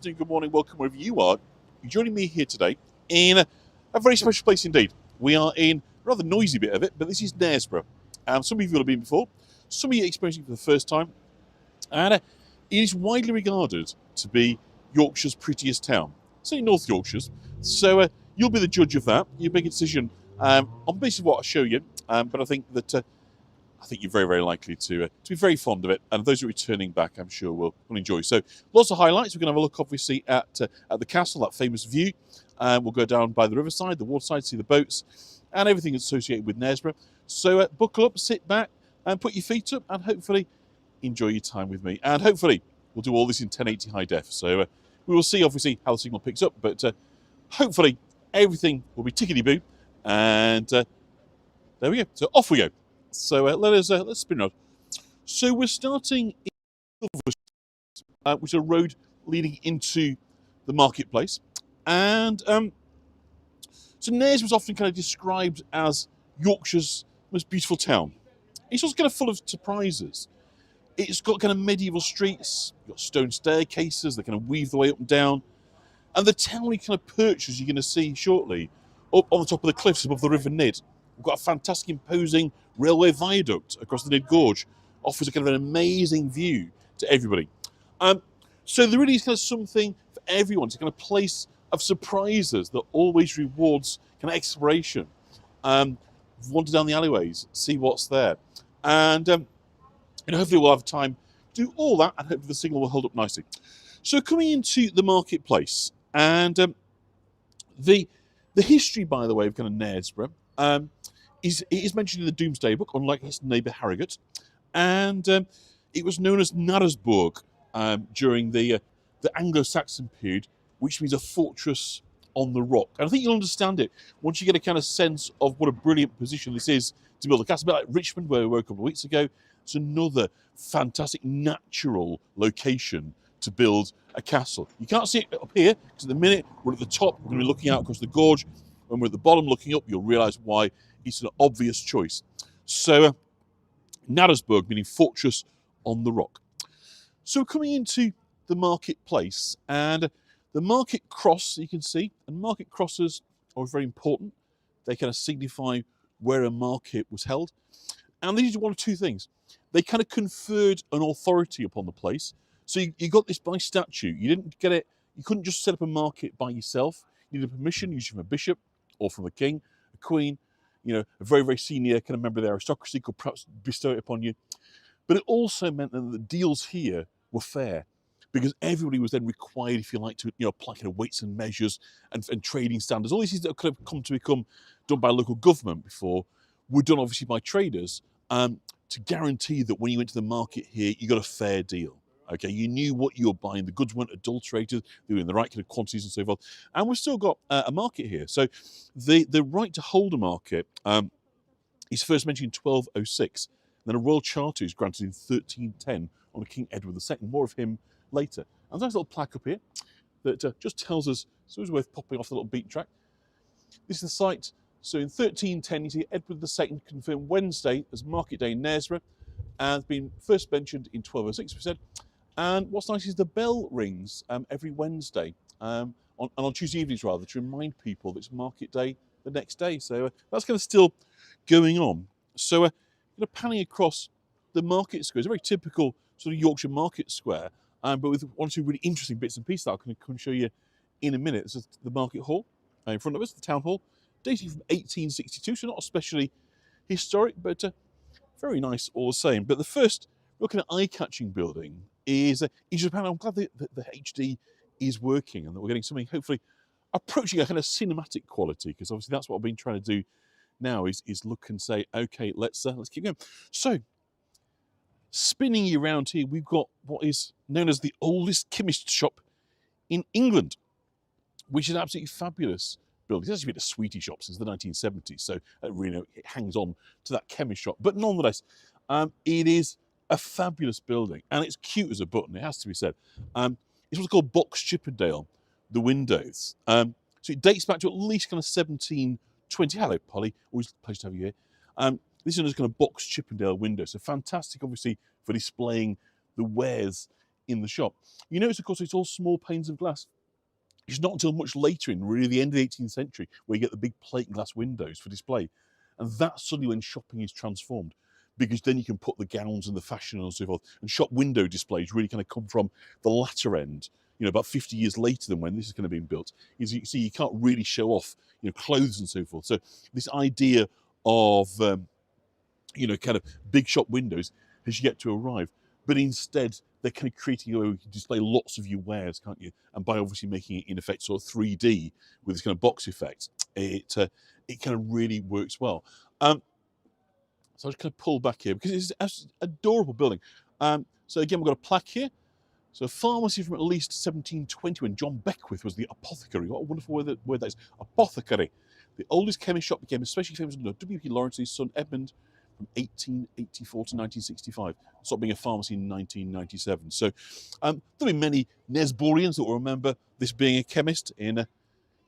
Good morning, welcome wherever you are. You're joining me here today in a very special place indeed. We are in a rather noisy bit of it, but this is Knaresborough. Some of you will have been before, some of you are experiencing it for the first time, and it is widely regarded to be Yorkshire's prettiest town, certainly North Yorkshire's. So you'll be the judge of that. You make a decision on the basis of what I show you, but I think you're very, very likely to be very fond of it, and those who are returning back, I'm sure, will enjoy. So, lots of highlights. We're going to have a look, obviously, at the castle, that famous view. We'll go down by the Riverside, the waterside, see the boats, and everything associated with Knaresborough. So, buckle up, sit back, and put your feet up, and hopefully enjoy your time with me. And hopefully, we'll do all this in 1080 high def. So, we will see, obviously, how the signal picks up, but hopefully everything will be tickety-boo. And there we go. So, off we go. So let's spin around. So we're starting in Silverstone, which is a road leading into the marketplace, and so Knares was often kind of described as Yorkshire's most beautiful town. It's also kind of full of surprises. It's got kind of medieval streets, you've got stone staircases that kind of weave the way up and down, and the towny kind of perches you're going to see shortly up on the top of the cliffs above the River Nid. We've got a fantastic, imposing railway viaduct across the Nid Gorge. Offers a kind of an amazing view to everybody. So there really is kind of something for everyone. It's a kind of place of surprises that always rewards kind of exploration. Wander down the alleyways, see what's there. And hopefully we'll have time to do all that, and hopefully the signal will hold up nicely. So coming into the marketplace, and the history, by the way, of kind of Knaresborough, it is mentioned in the Domesday Book, unlike its neighbour Harrogate, and it was known as Knaresborough during the Anglo-Saxon period, which means a fortress on the rock. And I think you'll understand it once you get a kind of sense of what a brilliant position this is to build a castle. A bit like Richmond, where we were a couple of weeks ago. It's another fantastic natural location to build a castle. You can't see it up here, because at the minute we're at the top, we're going to be looking out across the gorge. When we're at the bottom looking up, you'll realise why it's an obvious choice. So, Knaresborough, meaning fortress on the rock. So, coming into the marketplace, and the market cross, you can see, and market crosses are very important. They kind of signify where a market was held. And these are one of two things. They kind of conferred an authority upon the place. So, you got this by statute. You didn't get it, you couldn't just set up a market by yourself. You needed permission, usually from a bishop, or from a king, a queen, a very, very senior kind of member of the aristocracy could perhaps bestow it upon you. But it also meant that the deals here were fair, because everybody was then required, if you like, to apply kind of weights and measures and trading standards. All these things that could have come to become done by local government before were done obviously by traders to guarantee that when you went to the market here, you got a fair deal. Okay, you knew what you were buying. The goods weren't adulterated. They were in the right kind of quantities and so forth. And we've still got a market here. So the right to hold a market is first mentioned in 1206. Then a royal charter is granted in 1310 on King Edward II. More of him later. And there's a little plaque up here that just tells us, so it's worth popping off the little beat track. This is the site. So in 1310, you see Edward II confirmed Wednesday as market day in Knaresborough, and it's been first mentioned in 1206, we said. And what's nice is the bell rings every Wednesday, on Tuesday evenings rather, to remind people that it's market day the next day. So that's kind of still going on. So panning across the market square. It's a very typical sort of Yorkshire market square, but with one or two really interesting bits and pieces that I can show you in a minute. This is the market hall in front of us, the town hall, dating from 1862, so not especially historic, but very nice all the same. But the first looking at eye-catching building is Japan. I'm glad that the HD is working and that we're getting something hopefully approaching a kind of cinematic quality, because obviously that's what I've been trying to do now is look and say, okay, let's keep going. So, spinning you around here, we've got what is known as the oldest chemist shop in England, which is an absolutely fabulous building. It's actually been a sweetie shop since the 1970s, so it hangs on to that chemist shop. But nonetheless, it is a fabulous building, and it's cute as a button, it has to be said. It's what's called Box Chippendale, the windows. So it dates back to at least kind of 1720. Hello, Polly. Always a pleasure to have you here. This one is kind of Box Chippendale windows. So fantastic, obviously, for displaying the wares in the shop. You notice, of course, it's all small panes of glass. It's not until much later, in really the end of the 18th century, where you get the big plate glass windows for display. And that's suddenly when shopping is transformed, because then you can put the gowns and the fashion and so forth. And shop window displays really kind of come from the latter end, about 50 years later than when this is kind of being built. You see, you can't really show off, clothes and so forth. So this idea of, kind of big shop windows has yet to arrive. But instead, they're kind of creating a way you can display lots of your wares, can't you? And by obviously making it, in effect, sort of 3D with this kind of box effect, it kind of really works well. So I'll just kind of pull back here because it's an adorable building. So again, we've got a plaque here. So a pharmacy from at least 1720 when John Beckwith was the apothecary. What a wonderful word that is. Apothecary. The oldest chemist shop became especially famous under W.P. Lawrence's son Edmund from 1884 to 1965. Stopped being a pharmacy in 1997. So there'll be many Knaresborians that will remember this being a chemist in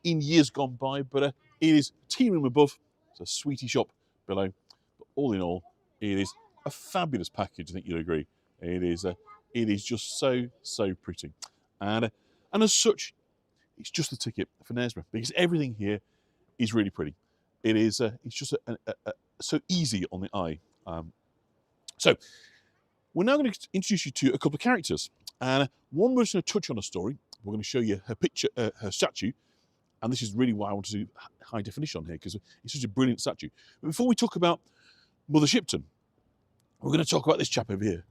years gone by, but it is a tea room above. It's a sweetie shop below. But all in all, it is a fabulous package, I think you'd agree. It is just so pretty. And as such, it's just the ticket for Knaresborough, because everything here is really pretty. It's just so easy on the eye. So we're now going to introduce you to a couple of characters. And one we're just going to touch on a story. We're going to show you her picture, her statue. And this is really why I want to do high definition on here, because it's such a brilliant statue. But before we talk about Mother Shipton, we're going to talk about this chap over here.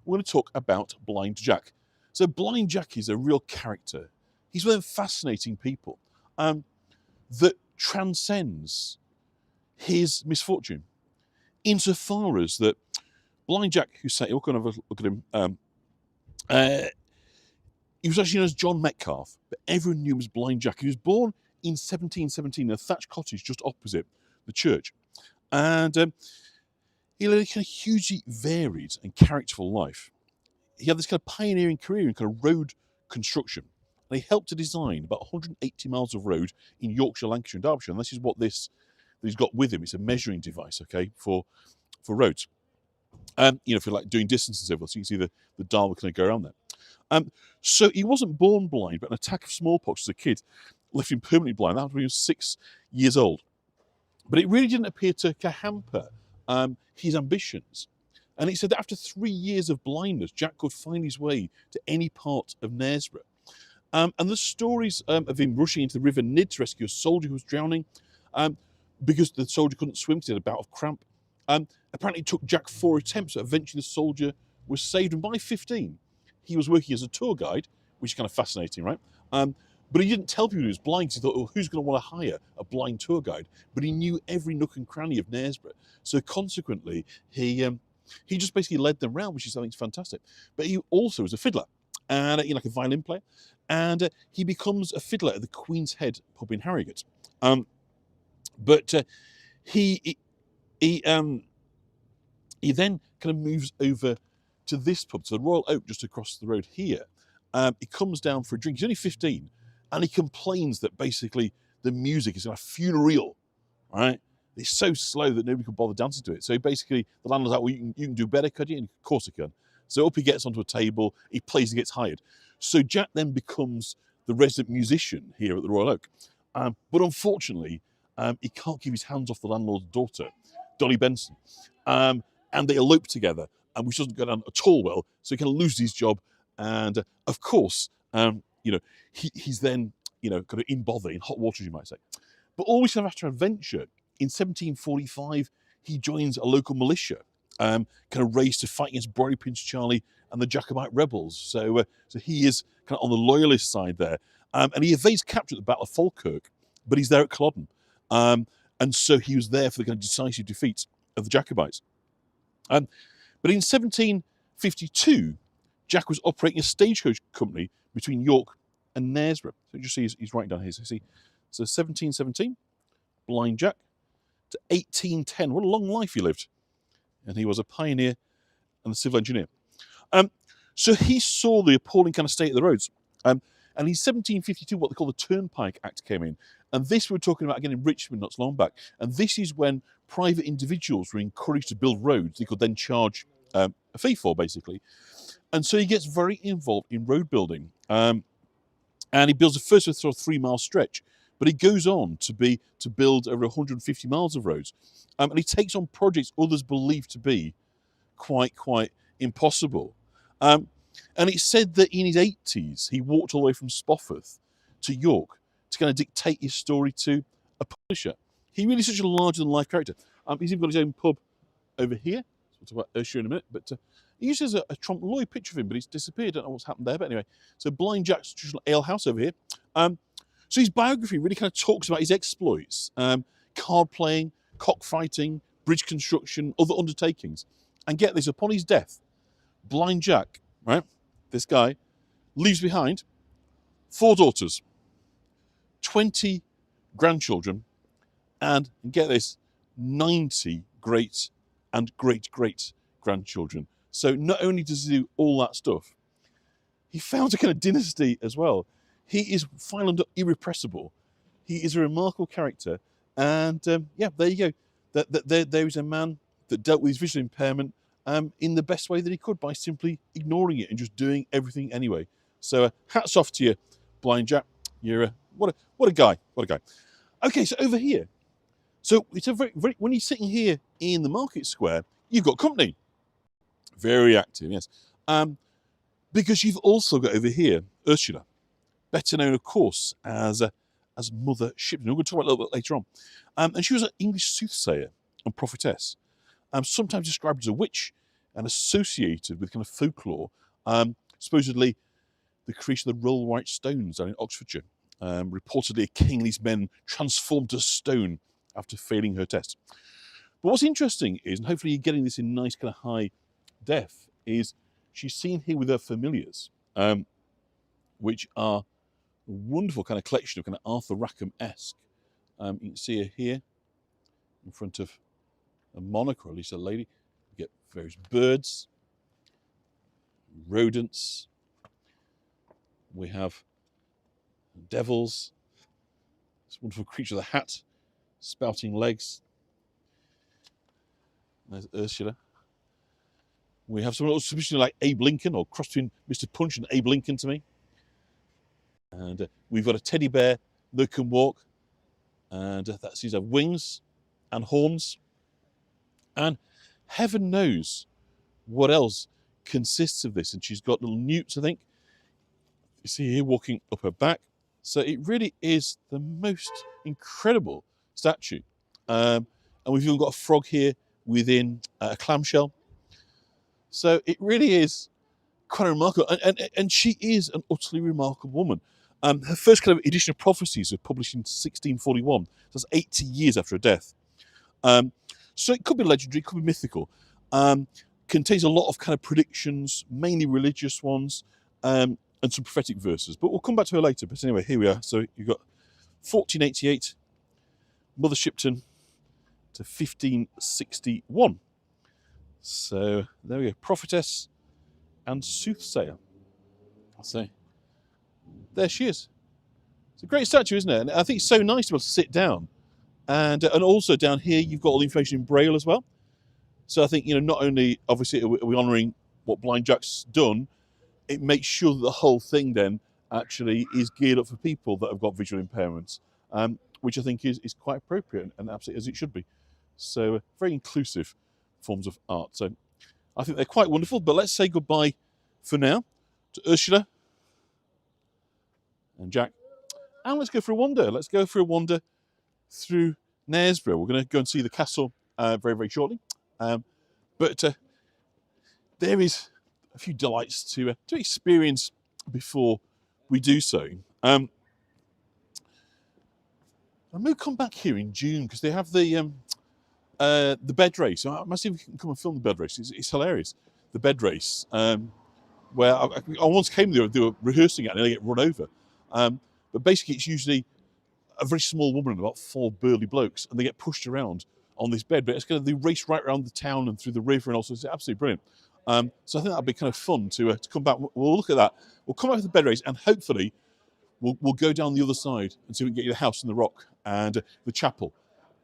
We're going to talk about Blind Jack. So Blind Jack is a real character. He's one of them fascinating people that transcends his misfortune, insofar as that Blind Jack, who said, we're going to have a look at him. He was actually known as John Metcalfe, but everyone knew him as Blind Jack. He was born in 1717 in a thatched cottage just opposite the church, and he led a kind of hugely varied and characterful life. He had this kind of pioneering career in kind of road construction, and he helped to design about 180 miles of road in Yorkshire, Lancashire, and Derbyshire. And this is what that he's got with him. It's a measuring device, okay, for roads. If you're like doing distance and so forth, so you can see the dial will kind of go around there. So he wasn't born blind, but an attack of smallpox as a kid left him permanently blind. That was when he was 6 years old. But it really didn't appear to hamper his ambitions. And he said that after 3 years of blindness, Jack could find his way to any part of Knaresborough. And the stories of him rushing into the River Nid to rescue a soldier who was drowning, because the soldier couldn't swim because he had a bout of cramp. Apparently it took Jack 4 attempts, but eventually the soldier was saved. And by 15, he was working as a tour guide, which is kind of fascinating, right? But he didn't tell people he was blind, because he thought, well, who's going to want to hire a blind tour guide? But he knew every nook and cranny of Knaresborough. So consequently, he just basically led them round, which is, I think, fantastic. But he also was a fiddler, and like a violin player, and he becomes a fiddler at the Queen's Head pub in Harrogate. But he then kind of moves over to this pub, to the Royal Oak, just across the road here. He comes down for a drink. He's only 15, and he complains that basically the music is kind of funereal, right? It's so slow that nobody can bother dancing to it. So basically, the landlord's like, well, you can do better, could you? And of course he can. So up he gets onto a table, he plays and gets hired. So Jack then becomes the resident musician here at the Royal Oak. But unfortunately, he can't keep his hands off the landlord's daughter, Dolly Benson. And they elope together, and which doesn't go down at all well. So he kind of loses his job. And of course, he's then, kind of in bother, in hot water, as you might say. But always kind of after adventure, in 1745, he joins a local militia, kind of raised to fight against Brody Prince Charlie and the Jacobite rebels. So he is kind of on the loyalist side there. And he evades capture at the Battle of Falkirk, but he's there at Culloden. And so he was there for the kind of decisive defeat of the Jacobites. But in 1752, Jack was operating a stagecoach company between York and Knaresborough. So you just see he's writing down here. So 1717, Blind Jack, to 1810. What a long life he lived. And he was a pioneer and a civil engineer. So he saw the appalling kind of state of the roads. And in 1752, what they call the Turnpike Act came in. And this we were talking about again in Richmond not so long back. And this is when private individuals were encouraged to build roads they could then charge a fee for, basically. And so he gets very involved in road building. And he builds the first sort of 3 mile stretch, but he goes on to build over 150 miles of roads. And he takes on projects others believe to be quite impossible. And it's said that in his 80s, he walked all the way from Spofford to York to kind of dictate his story to a publisher. He really is such a larger-than-life character. He's even got his own pub over here. We'll talk about Ursula in a minute. But he uses a Trump Lloyd picture of him, but he's disappeared. I don't know what's happened there. But anyway, so Blind Jack's traditional ale house over here. So his biography really kind of talks about his exploits, card playing, cockfighting, bridge construction, other undertakings. And get this, upon his death, Blind Jack, right, this guy, leaves behind 4 daughters, 20 grandchildren, and get this, 90 great and great grandchildren. So not only does he do all that stuff, he founds a kind of dynasty as well. He is final irrepressible. He is a remarkable character. And yeah, there you go. There is a man that dealt with his visual impairment in the best way that he could by simply ignoring it and just doing everything anyway. So hats off to you, Blind Jack. You're what a guy. What a guy. Okay, so over here. So it's a very when you're sitting here in the market square, you've got company. Very active, yes. Because you've also got over here Ursula, better known, of course, as Mother Shipton. We're going to talk about a little bit later on. And she was an English soothsayer and prophetess, sometimes described as a witch and associated with kind of folklore. Supposedly, the creation of the roll white stones down in Oxfordshire. Reportedly, a king and his men transformed to stone after failing her test. But what's interesting is, and hopefully you're getting this in nice kind of high def, is she's seen here with her familiars, which are a wonderful kind of collection of kind of Arthur Rackham-esque. You can see her here in front of a monarch, or at least a lady. You get various birds, rodents. We have devils, this wonderful creature with a hat, spouting legs. There's Ursula. We have someone else suspiciously like Abe Lincoln, or cross between Mr. Punch and Abe Lincoln to me. And we've got a teddy bear that can walk, and that seems to have wings and horns. And heaven knows what else consists of this. And she's got little newts, I think. You see here walking up her back. So it really is the most incredible statue. And we've even got a frog here within a clamshell. So it really is quite remarkable. And she is an utterly remarkable woman. Her first kind of edition of prophecies was published in 1641. That's 80 years after her death. So it could be legendary, it could be mythical. Contains a lot of kind of predictions, mainly religious ones, and some prophetic verses. But we'll come back to her later. But anyway, here we are. So you've got 1488, Mother Shipton to 1561. So there we go, prophetess and soothsayer. So there she is. It's a great statue, isn't it? And I think it's so nice to be able to sit down. And also down here, you've got all the information in Braille as well. So I think, you know, not only, obviously, are we honouring what Blind Jack's done, it makes sure that the whole thing then actually is geared up for people that have got visual impairments, which I think is quite appropriate and absolutely as it should be. So very inclusive forms of art. So I think they're quite wonderful, but let's say goodbye for now to Ursula and Jack. And let's go for a wander. Let's go for a wander through Knaresborough. We're going to go and see the castle very shortly. But there is a few delights to experience before we do so. I'm going to come back here in June because they have the bed race. So I must see if we can come and film the bed race. It's hilarious, the bed race, where I once came there, they were rehearsing it and they get run over. But basically it's usually a very small woman and about 4 burly blokes, and they get pushed around on this bed. But it's kind of, they race right around the town and through the river, and also it's absolutely brilliant. So I think that'd be kind of fun to come back. We'll look at that. We'll come back to the bed race, and hopefully we'll go down the other side and see if we can get you the house in the rock and the chapel,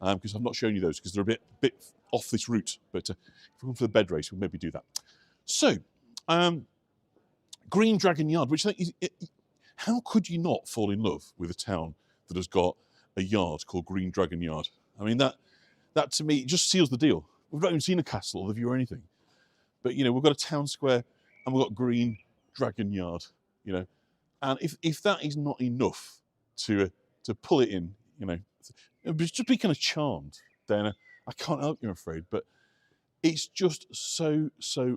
because I've not shown you those because they're a bit off this route. But if we come for the bed race, we'll maybe do that. So Green Dragon Yard, which I think how could you not fall in love with a town that has got a yard called Green Dragon Yard? I mean, that to me just seals the deal. We've not even seen a castle or the view or anything, but we've got a town square and we've got Green Dragon Yard, and if that is not enough to pull it in, just be kind of charmed, then I can't help you, I'm afraid. But it's just so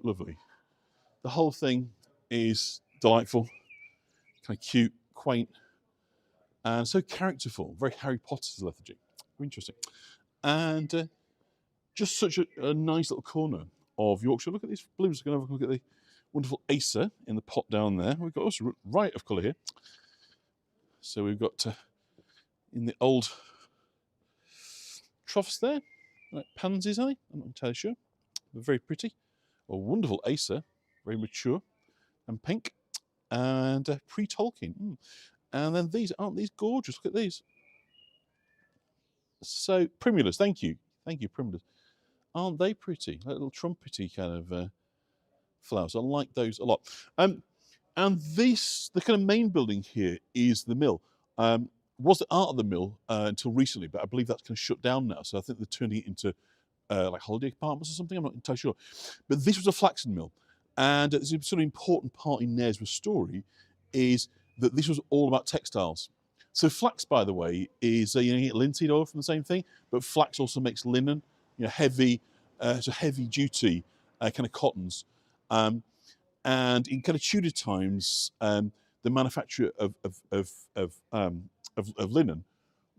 lovely. The whole thing is delightful, kind of cute, quaint, and so characterful. Very Harry Potter's lethargy. Very interesting. And just such a nice little corner of Yorkshire. Look at these blooms. We're going to have a look at the wonderful Acer in the pot down there. We've got also right of colour here. So we've got in the old troughs there, like pansies, are they? I'm not entirely sure. They're very pretty. A wonderful Acer, very mature and pink, and pre-Tolkien. And then these, aren't these gorgeous? Look at these. So primulas, thank you, primulas. Aren't they pretty? Like little trumpety kind of flowers. I like those a lot. And this, the kind of main building here is the mill. Was the art of the mill until recently, but I believe that's kind of shut down now. So I think they're turning it into like holiday apartments or something. I'm not entirely sure. But this was a flaxen mill, and it's a sort of important part in Knaresborough's story is that this was all about textiles. So flax, by the way, is you get linseed oil from the same thing, but flax also makes linen, heavy, so heavy duty kind of cottons. And in kind of Tudor times, the manufacture of linen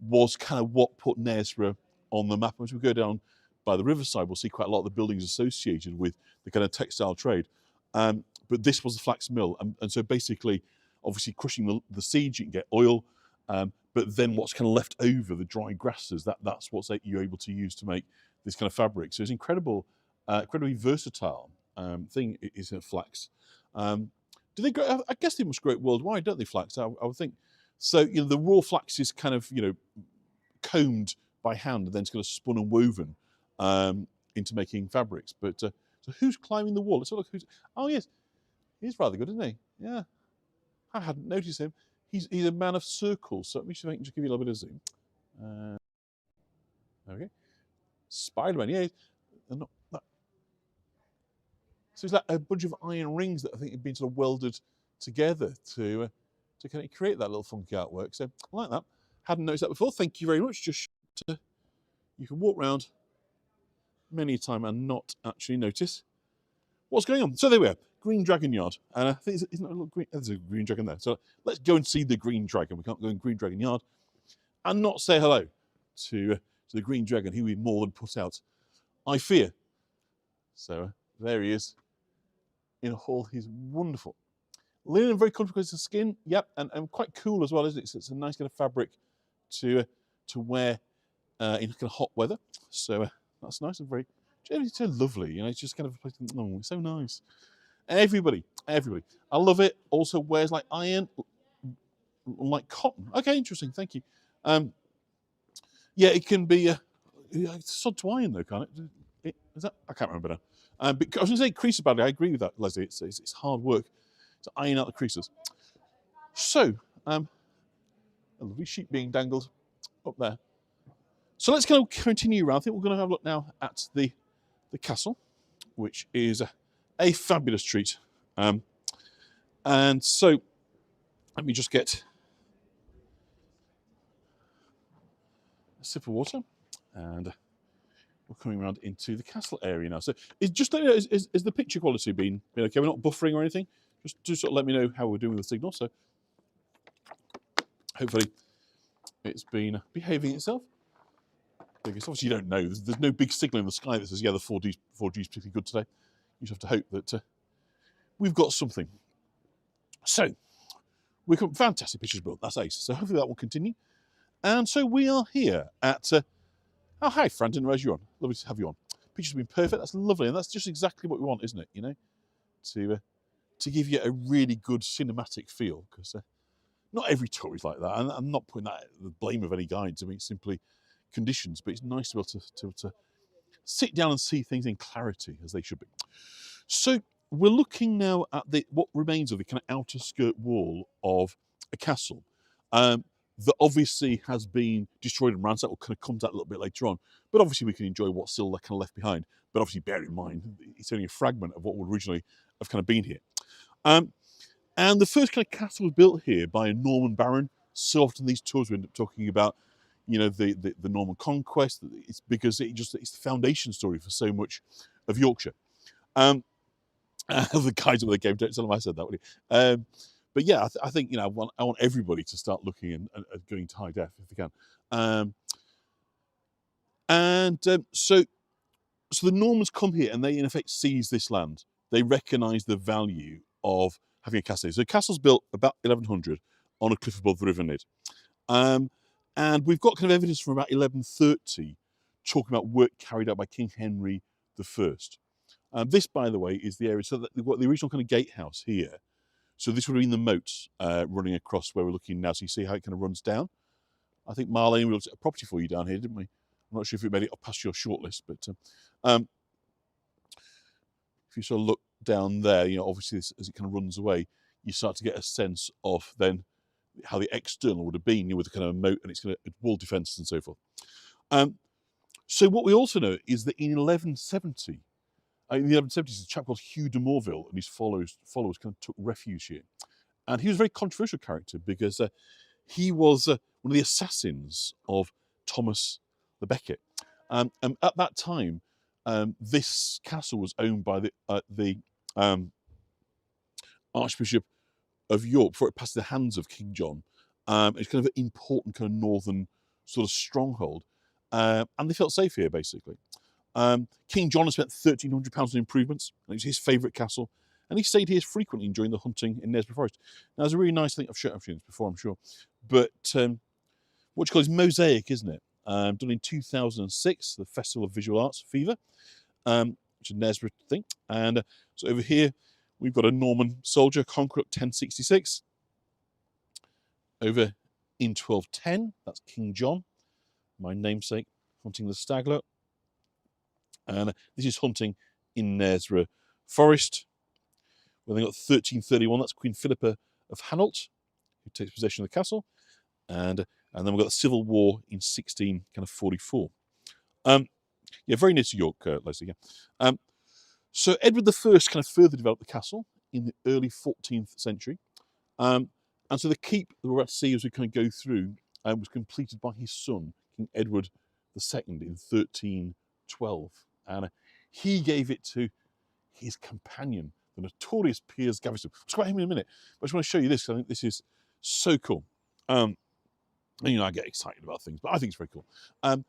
was kind of what put Knaresborough on the map. As we go down by the Riverside, we'll see quite a lot of the buildings associated with the kind of textile trade. But this was a flax mill, and so basically, obviously crushing the seeds, you can get oil, but then what's kind of left over, the dry grasses, that's what you're able to use to make this kind of fabric. So it's incredibly versatile thing, is flax. Do they grow? I guess they must grow it worldwide, don't they, flax? I would think. So the raw flax is kind of combed by hand and then it's kind of spun and woven into making fabrics. But so who's climbing the wall? Let's have a look. Oh yes, he's rather good, isn't he? Yeah, I hadn't noticed him. He's a man of circles. So let me see if I can just give you a little bit of zoom. Okay, Spider-Man. Yeah, so it's like a bunch of iron rings that I think have been sort of welded together to kind of create that little funky artwork. So I like that. Hadn't noticed that before. Thank you very much. Just you can walk around many a time and not actually notice what's going on. So there we are, Green Dragon Yard. And I think isn't there a little green? There's a green dragon there. So let's go and see the Green Dragon. We can't go in Green Dragon Yard and not say hello to the Green Dragon, who we more than put out, I fear. So there he is in a hall. He's wonderful. Linen, very comfortable because of the skin. Yep, and quite cool as well, isn't it? So it's a nice kind of fabric to wear in kind of hot weather. So that's nice and very, it's so lovely. It's just kind of a place. Oh, it's so nice. Everybody. I love it. Also wears like iron, like cotton. Okay, interesting. Thank you. Yeah, it can be it's sod to iron though, can't it? Is that? I can't remember now. But I was going to say creases badly. I agree with that, Leslie. It's hard work to iron out the creases. So, a lovely sheep being dangled up there. So let's kind of continue around. I think we're going to have a look now at the castle, which is a fabulous treat. And so, let me just get a sip of water, and we're coming around into the castle area now. So, is the picture quality been okay? We're not buffering or anything. Just sort of let me know how we're doing with the signal. So, hopefully, it's been behaving itself. Because obviously you don't know. There's no big signal in the sky that says, yeah, the 4G's particularly good today. You just have to hope that we've got something. So, we've got fantastic pictures built. That's ace. So hopefully that will continue. And so we are here at... oh, hi, Fran. Didn't realise you're on. Lovely to have you on. Pictures have been perfect. That's lovely. And that's just exactly what we want, isn't it? To give you a really good cinematic feel. Because not every tour is like that. And I'm not putting that the blame of any guides. I mean, it's simply conditions, but it's nice to be able to sit down and see things in clarity as they should be. So we're looking now at what remains of the kind of outer skirt wall of a castle that obviously has been destroyed and ransacked. We'll kind of come to that a little bit later on. But obviously we can enjoy what's still kind of left behind. But obviously bear in mind, it's only a fragment of what would originally have kind of been here. And the first kind of castle was built here by a Norman baron. So often these tours we end up talking about, you know, the Norman conquest. It's because it's the foundation story for so much of Yorkshire. The guys at the game, don't tell them I said that, would you? But yeah, I think, you know, I want everybody to start looking and going to high def if they can. So the Normans come here and they in effect seize this land. They recognise the value of having a castle. So the castle's built about 1100 on a cliff above the River Nid. And we've got kind of evidence from about 1130 talking about work carried out by King Henry I. This, by the way, is the area, so that we've got the original kind of gatehouse here. So this would have been the moat running across where we're looking now. So you see how it kind of runs down. I think Marlene, we looked at a property for you down here, didn't we? I'm not sure if it made it past your shortlist, but if you sort of look down there, you know, obviously as it kind of runs away, you start to get a sense of then how the external would have been, you know, with a kind of moat and it's kind of wall defences and so forth. So what we also know is that in 1170, in the 1170s, a chap called Hugh de Morville and his followers kind of took refuge here. And he was a very controversial character because he was one of the assassins of Thomas the Becket. And at that time, this castle was owned by the Archbishop of York before it passed the hands of King John. It's kind of an important kind of northern sort of stronghold. And they felt safe here, basically. King John had spent £1,300 on improvements, and it was his favourite castle, and he stayed here frequently during the hunting in Knaresborough Forest. Now, there's a really nice thing, I've shown this before, I'm sure, but what you call is mosaic, isn't it? Done in 2006, the Festival of Visual Arts, Fever, which is a Knaresborough thing. And so over here, we've got a Norman soldier, conqueror 1066. Over in 1210, that's King John, my namesake, hunting the stagler. And this is hunting in Knaresborough Forest. Well, they got 1331, that's Queen Philippa of Hainault, who takes possession of the castle. And then we've got the Civil War in 1644. Yeah, very near to York, Leslie. Yeah. So Edward I kind of further developed the castle in the early 14th century. And so the keep that we're about to see as we kind of go through was completed by his son, King Edward II, in 1312. And he gave it to his companion, the notorious Piers Gaveston. We'll talk about him in a minute, but I just want to show you this, because I think this is so cool. And, you know, I get excited about things, but I think it's very cool. And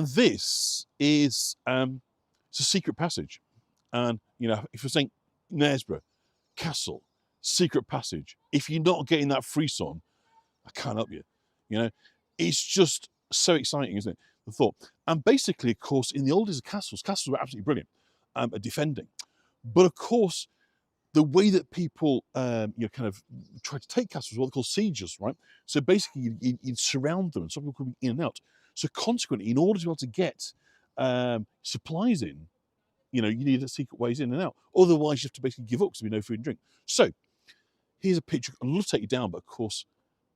this is it's a secret passage. And, you know, if you're saying Knaresborough Castle, secret passage, if you're not getting that frisson, I can't help you. You know, it's just so exciting, isn't it? The thought. And basically, of course, in the old days of castles were absolutely brilliant at defending. But of course, the way that people, you know, kind of try to take castles, what they call sieges, right? So basically, you'd surround them, and some people could be in and out. So consequently, in order to be able to get supplies in, you know, you need secret ways in and out. Otherwise, you have to basically give up because there'll be no food and drink. So here's a picture. I'd love to take you down, but of course,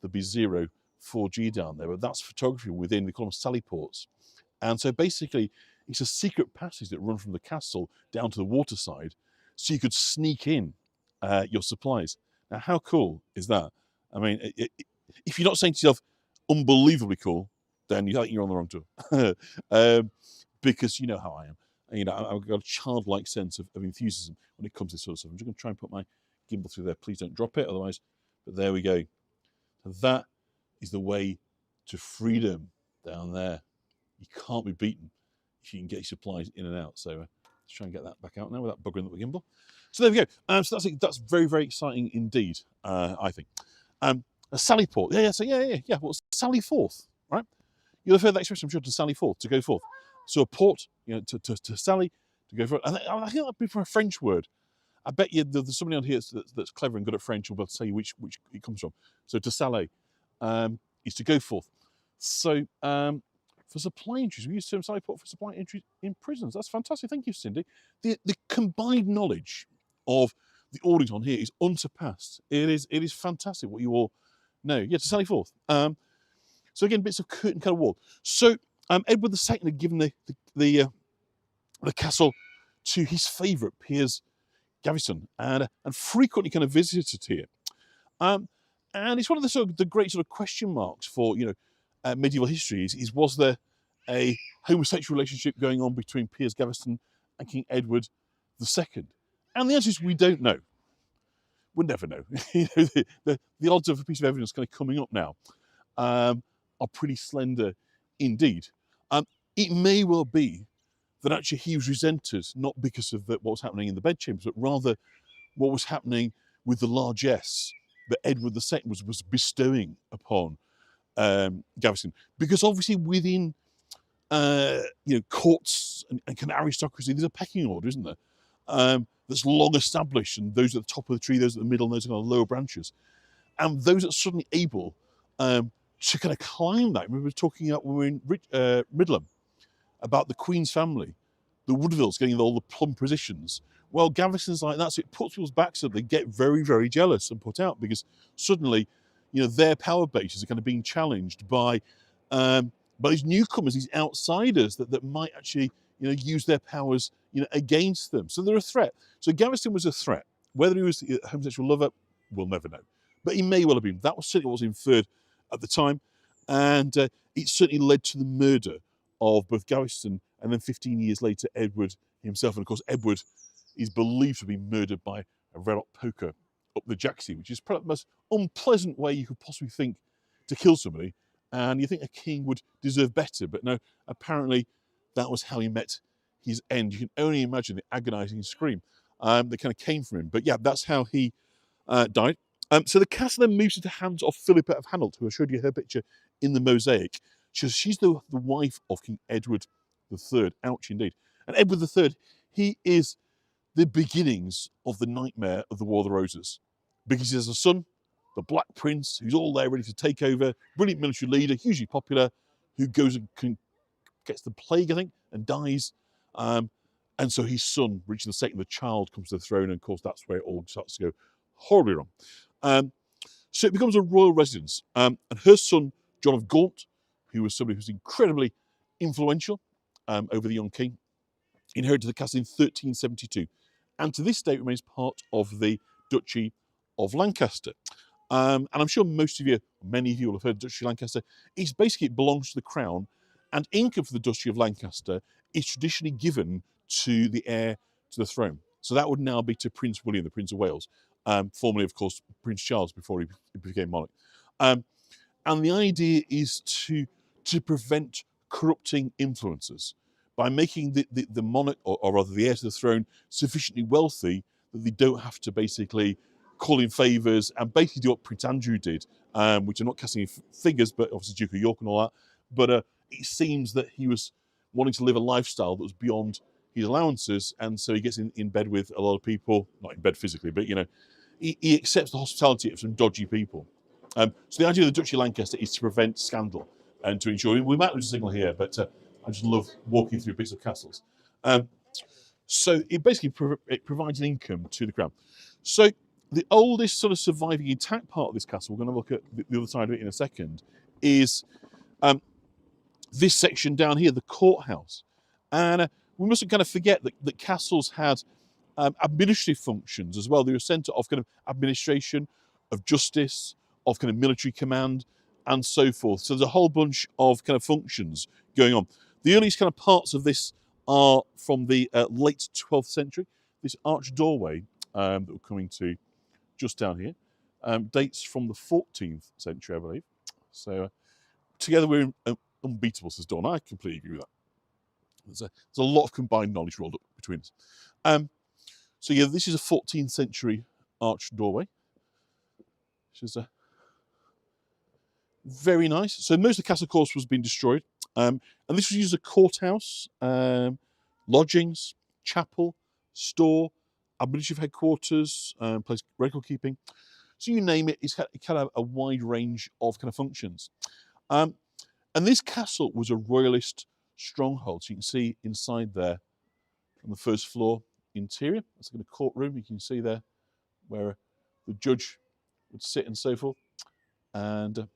there'll be 4G down there. But that's photography within, they call them sally ports. And so basically, it's a secret passage that runs from the castle down to the waterside, so you could sneak in your supplies. Now, how cool is that? I mean, if you're not saying to yourself, unbelievably cool, then you think you're on the wrong tour. Because you know how I am. You know, I've got a childlike sense of enthusiasm when it comes to this sort of stuff. I'm just going to try and put my gimbal through there. Please don't drop it, otherwise. But there we go. So that is the way to freedom down there. You can't be beaten if you can get your supplies in and out. So let's try and get that back out now without buggering up the gimbal. So there we go. So that's very, very exciting indeed, I think. A sally port. Yeah. Well, sally forth, right? You'll have heard that expression, I'm sure, to sally forth, to go forth. So a port, you know, to sally, to go forth. I think that'd be from a French word. I bet you there's somebody on here that's clever and good at French, who'll be able to tell you which it comes from. So to sally is to go forth. So for supply entries, we use the term sally port for supply entries in prisons. That's fantastic. Thank you, Cindy. The combined knowledge of the audit on here is unsurpassed. It is fantastic what you all know. Yeah, to Sally Forth. So again, bits of curtain kind of wall. So Edward II had given the castle to his favourite, Piers Gaveston, and frequently kind of visited here. And it's one of the great sort of question marks for medieval history is was there a homosexual relationship going on between Piers Gaveston and King Edward II? And the answer is we don't know. We'll never know. The odds of a piece of evidence kind of coming up now are pretty slender indeed. It may well be that actually he was resented not because of what was happening in the bedchambers, but rather what was happening with the largesse that Edward II was bestowing upon Gaveston. Because obviously within courts and kind of aristocracy, there's a pecking order, isn't there? That's long established, and those at the top of the tree, those at the middle, and those at the lower branches. And those that are suddenly able to kind of climb that. Remember talking about when we were in Midland about the Queen's family, the Woodvilles getting all the plum positions. Well, Gaveston's like that, so it puts people's backs up. They get very, very jealous and put out because suddenly, their power bases are kind of being challenged by these newcomers, these outsiders that might actually, use their powers, against them. So they're a threat. So Gaveston was a threat. Whether he was a homosexual lover, we'll never know. But he may well have been. That was certainly what was inferred at the time, and it certainly led to the murder of both Gaveston and then 15 years later Edward himself. And of course Edward is believed to be murdered by a red hot poker up the Jacksy, which is probably the most unpleasant way you could possibly think to kill somebody. And you think a king would deserve better, but no, apparently that was how he met his end. You can only imagine the agonising scream that kind of came from him. But yeah, that's how he died. So the castle then moves into the hands of Philippa of Hainault, who I showed you her picture in the mosaic. She's the wife of King Edward III. Ouch, indeed. And Edward III, he is the beginnings of the nightmare of the War of the Roses. Because he has a son, the Black Prince, who's all there ready to take over, brilliant military leader, hugely popular, who goes and gets the plague, I think, and dies. And so his son, Richard II, the child, comes to the throne, and of course that's where it all starts to go horribly wrong. So it becomes a royal residence. And her son, John of Gaunt, who was somebody who's incredibly influential over the young king, inherited the castle in 1372. And to this day it remains part of the Duchy of Lancaster. And I'm sure most of you, many of you will have heard of Duchy of Lancaster. It belongs to the crown, and income for the Duchy of Lancaster is traditionally given to the heir to the throne. So that would now be to Prince William, the Prince of Wales, formerly, of course, Prince Charles before he became monarch. And the idea is to prevent corrupting influences by making the monarch, or rather the heir to the throne, sufficiently wealthy that they don't have to basically call in favours and basically do what Prince Andrew did, which are not casting figures, but obviously Duke of York and all that. But it seems that he was wanting to live a lifestyle that was beyond his allowances, and so he gets in bed with a lot of people, not in bed physically, but he accepts the hospitality of some dodgy people. So the idea of the Duchy of Lancaster is to prevent scandal and to ensure, we might lose a signal here, but I just love walking through bits of castles. So it basically it provides an income to the crown. So the oldest sort of surviving intact part of this castle, we're going to look at the other side of it in a second, is this section down here, the courthouse. And we mustn't kind of forget that castles had administrative functions as well. They were a centre of kind of administration, of justice, of kind of military command, and so forth. So there's a whole bunch of kind of functions going on. The earliest kind of parts of this are from the late 12th century. This arched doorway that we're coming to just down here dates from the 14th century, I believe. So together we're unbeatable, says Dawn. I completely agree with that. There's a lot of combined knowledge rolled up between us. So yeah, this is a 14th century arched doorway, which is very nice. So most of the castle, of course, was being destroyed. And this was used as a courthouse, lodgings, chapel, store, administrative headquarters, place record keeping. So you name it, it's kind of a wide range of kind of functions. And this castle was a royalist stronghold. So you can see inside there on the first floor, interior. It's like a courtroom. You can see there where the judge would sit and so forth. And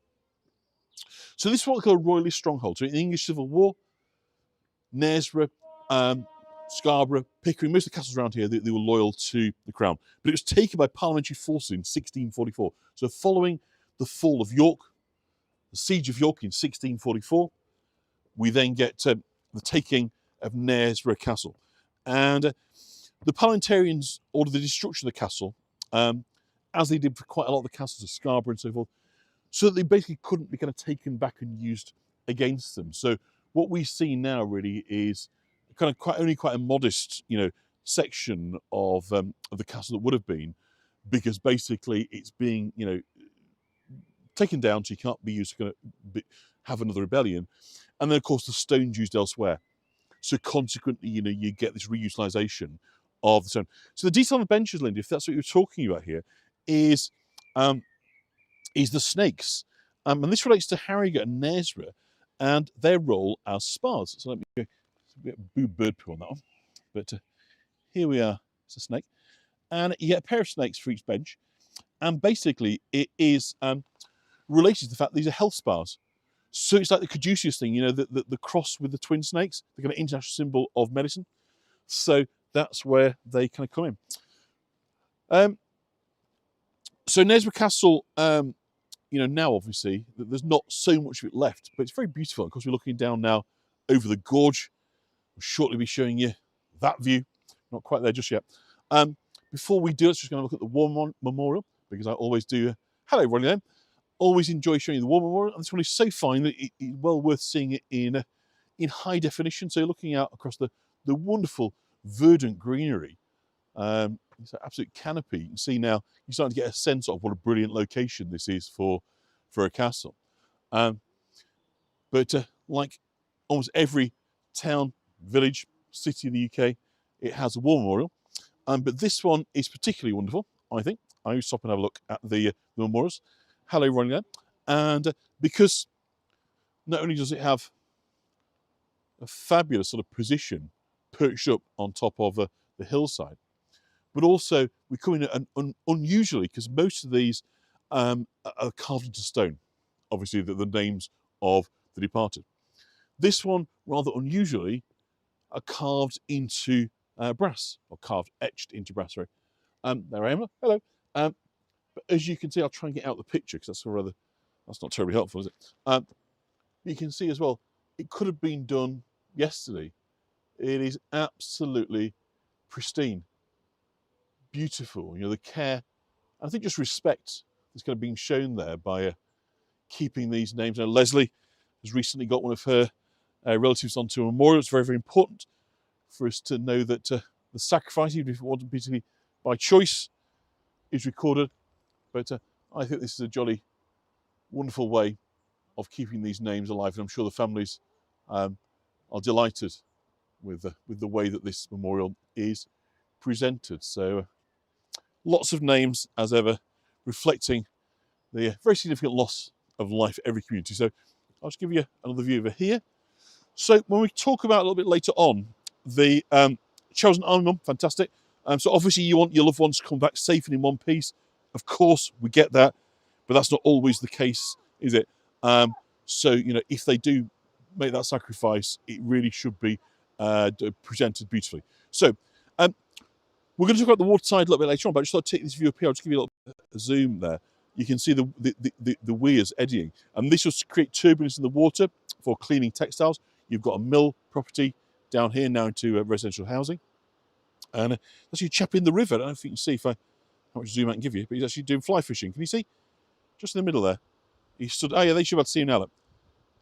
so this is what we call a royalist stronghold. So in the English Civil War, Knaresborough, Scarborough, Pickering, most of the castles around here, they were loyal to the crown. But it was taken by parliamentary forces in 1644. So following the fall of York, the siege of York in 1644, we then get the taking of Knaresborough Castle. And the parliamentarians ordered the destruction of the castle, as they did for quite a lot of the castles of Scarborough and so forth, so that they basically couldn't be kind of taken back and used against them. So what we see now really is kind of only quite a modest, section of the castle that would have been, because basically it's being, taken down, so you can't be used to kind of have another rebellion. And then of course the stone's used elsewhere. So consequently, you get this reutilisation of the stone. So the detail on the benches, Linda, if that's what you're talking about here, is the snakes. And this relates to Harrogate and Knaresborough and their role as spars. So let me go, a bit of bird poo on that one. But here we are, it's a snake. And you get a pair of snakes for each bench. And basically it is related to the fact these are health spars. So it's like the caduceus thing, the cross with the twin snakes, the kind of international symbol of medicine. So that's where they kind of come in. So Knaresborough Castle, now obviously there's not so much of it left, but it's very beautiful. Of course, we're looking down now over the gorge. We'll shortly be showing you that view. Not quite there just yet. Before we do, let's just going to look at the War Memorial, because I always do. Hello, Ronnie there. Always enjoy showing you the War Memorial, and this one is so fine that it's well worth seeing it in high definition. So you're looking out across the wonderful verdant greenery. It's an absolute canopy. You can see now, you're starting to get a sense of what a brilliant location this is for a castle. But like almost every town, village, city in the UK, it has a War Memorial. But this one is particularly wonderful, I think. I always stop and have a look at the memorials. Hello, Ronnie there. And because not only does it have a fabulous sort of position perched up on top of the hillside, but also we come in at unusually, because most of these are carved into stone, obviously the names of the departed. This one, rather unusually, are carved into brass, or etched into brass, sorry. There I am, hello. But as you can see, I'll try and get out the picture, because that's not terribly helpful, is it? You can see as well, it could have been done yesterday. It is absolutely pristine, beautiful. The care, I think just respect is kind of being shown there by keeping these names. Now, Leslie has recently got one of her relatives onto a memorial. It's very, very important for us to know that the sacrifice, even if it wasn't particularly by choice, is recorded. But I think this is a jolly, wonderful way of keeping these names alive, and I'm sure the families are delighted with the way that this memorial is presented. So lots of names, as ever, reflecting the very significant loss of life at every community. So I'll just give you another view over here. So when we talk about a little bit later on, the Chosen Army Mum, fantastic. So obviously you want your loved ones to come back safe and in one piece. Of course, we get that, but that's not always the case, is it? So, if they do make that sacrifice, it really should be presented beautifully. So, we're going to talk about the waterside a little bit later on, but I just thought I'd take this view up here. I'll just give you a little zoom there. You can see the weirs eddying, and this will create turbulence in the water for cleaning textiles. You've got a mill property down here now into residential housing, and there's actually a chap in the river. I don't know if you can see how much zoom I can give you, but he's actually doing fly fishing. Can you see? Just in the middle there. He stood. Oh yeah, they should be able to see him now. Look.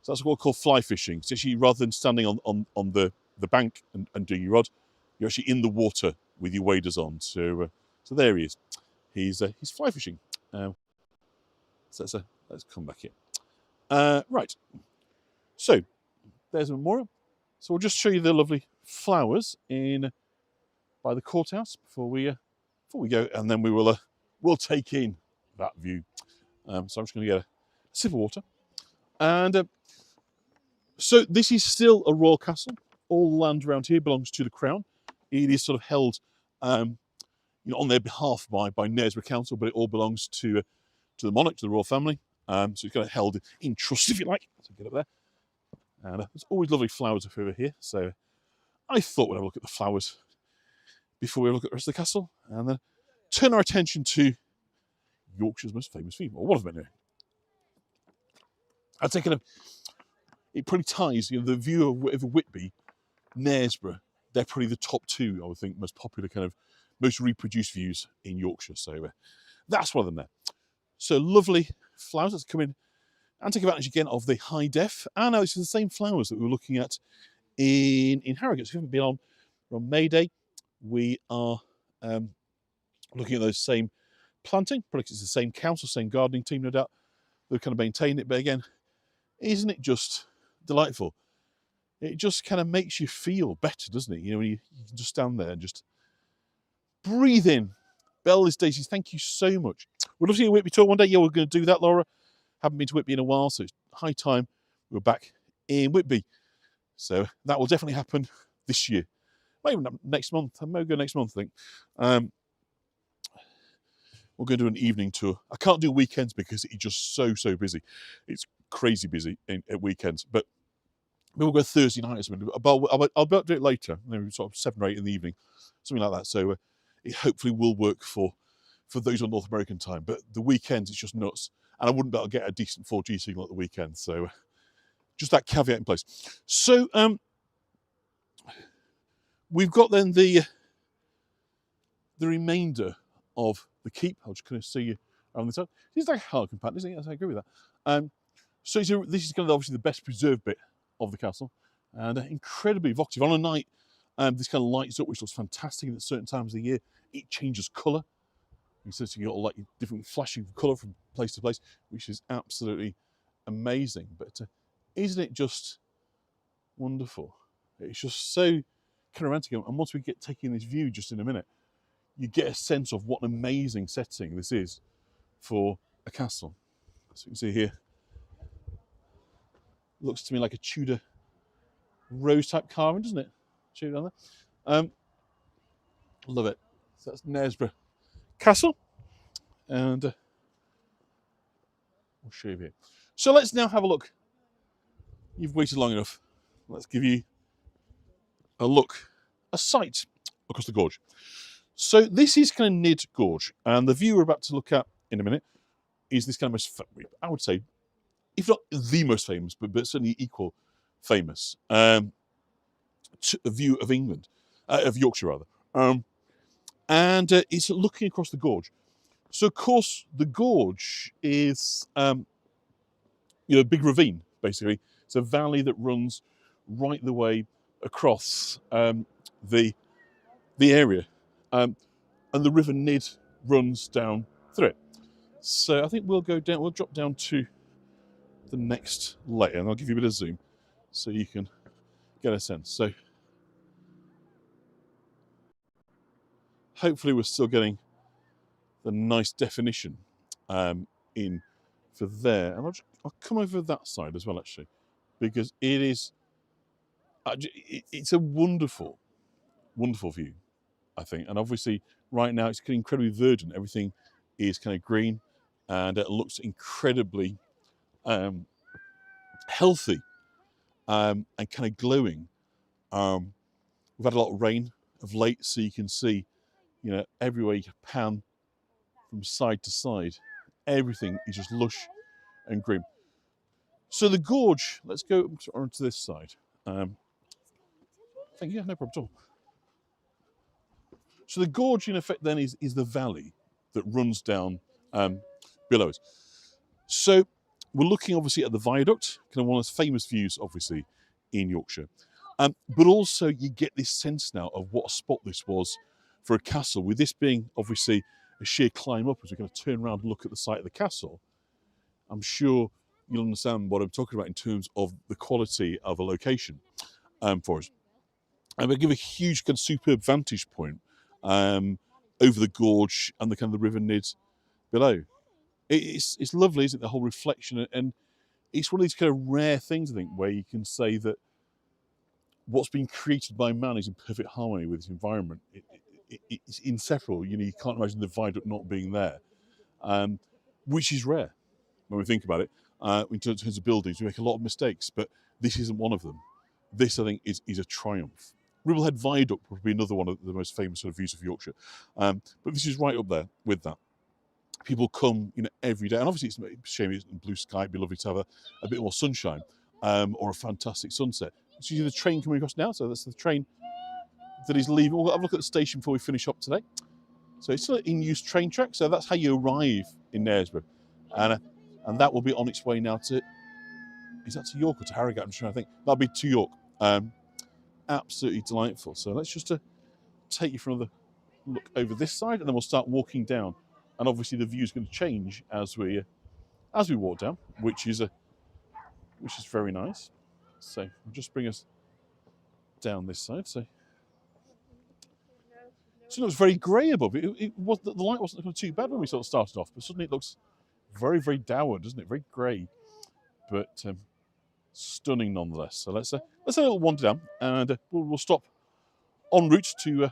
So that's what we call fly fishing. It's actually, rather than standing on the bank and doing your rod, you're actually in the water with your waders on. So there he is. He's fly fishing. So let's come back here. Right. So there's a memorial. So we'll just show you the lovely flowers by the courthouse before we go, and then we'll take in that view. So I'm just going to get a sip of water. And so this is still a royal castle. All the land around here belongs to the crown. It is sort of held on their behalf by Knaresborough Council, but it all belongs to the monarch, to the royal family. So it's kind of held in trust, if you like. So get up there. And there's always lovely flowers up over here. So I thought we'd have a look at the flowers before we look at the rest of the castle, and then turn our attention to Yorkshire's most famous view, or one of them anyway. I'd say it probably ties, the view of whatever Whitby, Knaresborough, they're probably the top two, I would think, most popular most reproduced views in Yorkshire. So that's one of them there. So lovely flowers. Let's come in and take advantage again of the high def. And now this is the same flowers that we were looking at in Harrogate. So if you haven't been on May Day, we are looking at those same planting. Probably it's the same council, same gardening team, no doubt. They've kind of maintained it. But again, isn't it just delightful? It just kind of makes you feel better, doesn't it? When you can just stand there and just breathe in. Bellis Daisies, thank you so much. We'd love to see a Whitby tour one day. Yeah, we're going to do that, Laura. Haven't been to Whitby in a while, so it's high time we're back in Whitby. So that will definitely happen this year. Maybe not next month. I may go next month, I think. We're going to do an evening tour. I can't do weekends because it's just so busy. It's crazy busy at weekends. But maybe we'll go Thursday night or something. I'll do it later, maybe sort of 7 or 8 in the evening, something like that. So it hopefully will work for those on North American time. But the weekends, it's just nuts. And I wouldn't be able to get a decent 4G signal at the weekend. So just that caveat in place. So we've got then the remainder of the keep. I'll just kind of see you around the side. It's like a Harlequin pattern, isn't it? I agree with that. So this is kind of obviously the best preserved bit of the castle, and incredibly evocative. On a night, this kind of lights up, which looks fantastic. And at certain times of the year, it changes colour. So you get all like different flashing colour from place to place, which is absolutely amazing. But isn't it just wonderful? It's just so kind of romantic. And once we get taking this view just in a minute, you get a sense of what an amazing setting this is for a castle. So you can see here, looks to me like a Tudor rose type carving, doesn't it? Tudor down there. Love it. So that's Knaresborough Castle, and we'll show you here. So let's now have a look. You've waited long enough. Let's give you a sight across the gorge. So this is kind of Nid Gorge, and the view we're about to look at in a minute is this kind of most, I would say, if not the most famous, but certainly equal famous view of England, of Yorkshire rather. And it's looking across the gorge. So of course the gorge is a big ravine, basically. It's a valley that runs right the way across the area. And the River Nid runs down through it. So I think we'll drop down to the next layer, and I'll give you a bit of zoom so you can get a sense. So hopefully we're still getting the nice definition in for there. And I'll come over that side as well, actually, because it's a wonderful view, I think. And obviously right now it's incredibly verdant. Everything is kind of green, and it looks incredibly healthy and kind of glowing. We've had a lot of rain of late, so you can see, everywhere you pan from side to side, everything is just lush and green. So the gorge, let's go onto this side. Thank you, no problem at all. So the gorge, in effect, then is the valley that runs down below us. So we're looking obviously at the Viaduct, kind of one of the famous views, obviously, in Yorkshire. But also you get this sense now of what a spot this was for a castle, with this being obviously a sheer climb up. As we kind of turn around and look at the site of the castle, I'm sure you'll understand what I'm talking about in terms of the quality of a location for us. And we give a huge kind of superb vantage point over the gorge and the kind of the River Nid below. It's lovely, isn't it? The whole reflection, and it's one of these kind of rare things, I think, where you can say that what's been created by man is in perfect harmony with its environment. it's inseparable. You can't imagine the viaduct not being there, which is rare when we think about it. In terms of buildings, we make a lot of mistakes, but this isn't one of them. This, I think, is a triumph. Ribblehead Viaduct would be another one of the most famous sort of views of Yorkshire, but this is right up there with that. People come, every day, and obviously it's a shame it's blue sky. It'd be lovely to have a bit more sunshine, or a fantastic sunset. So you see the train coming across now. So that's the train that is leaving. We'll have a look at the station before we finish up today. So it's still an in-use train track. So that's how you arrive in Knaresborough, and that will be on its way now to. Is that to York or to Harrogate? I'm trying to think. That'll be to York. Absolutely delightful. So let's just take you for another look over this side, and then we'll start walking down. And obviously the view is going to change as we walk down, which is very nice. So I'll just bring us down this side. So it looks very grey above it. The light wasn't looking too bad when we sort of started off, but suddenly it looks very, very dour, doesn't it? Very grey, but stunning nonetheless. So let's have a little wander down, and we'll stop en route to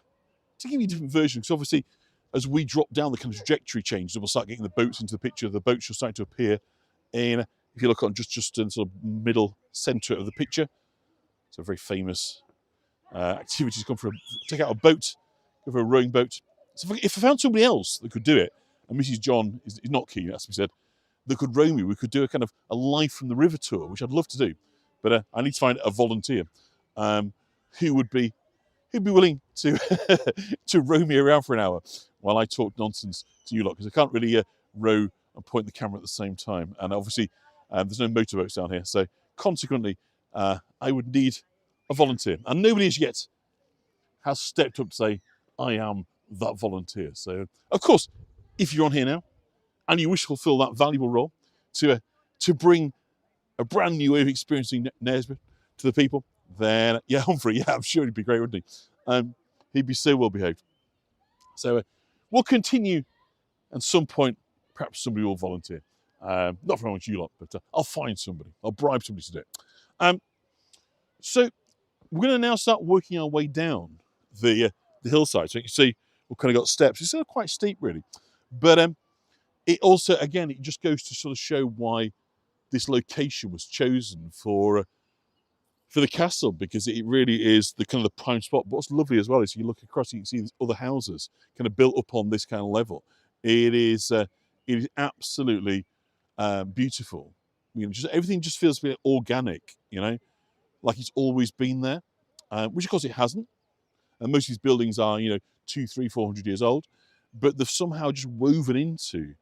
give you a different version. Because obviously, as we drop down, the kind of trajectory changes, and we'll start getting the boats into the picture. The boats are starting to appear in, if you look on just in sort of middle centre of the picture. It's a very famous activity to come for take out a boat, go for a rowing boat. So if I found somebody else that could do it, and Mrs. John is not keen, as we said, that could row me, we could do a kind of a live from the river tour, which I'd love to do. But I need to find a volunteer who would be willing to to row me around for an hour while I talk nonsense to you lot, because I can't really row and point the camera at the same time. And obviously, there's no motorboats down here. So consequently, I would need a volunteer. And nobody as yet has stepped up to say, I am that volunteer. So, of course, if you're on here now and you wish to fulfill that valuable role to bring a brand new way of experiencing Knaresborough to the people, then, yeah, Humphrey, yeah, I'm sure he'd be great, wouldn't he? He'd be so well behaved. So we'll continue at some point. Perhaps somebody will volunteer. Not for you lot, but I'll find somebody. I'll bribe somebody to do it. So we're going to now start working our way down the hillside. So you can see we've kind of got steps. It's still quite steep, really. But it also, again, it just goes to sort of show why this location was chosen for the castle, because it really is the kind of the prime spot. But what's lovely as well is you look across, you can see these other houses kind of built up on this kind of level. It is absolutely beautiful. Everything just feels a bit organic, like it's always been there, which of course it hasn't. And most of these buildings are, 200, 300, 400 years old, but they've somehow just woven into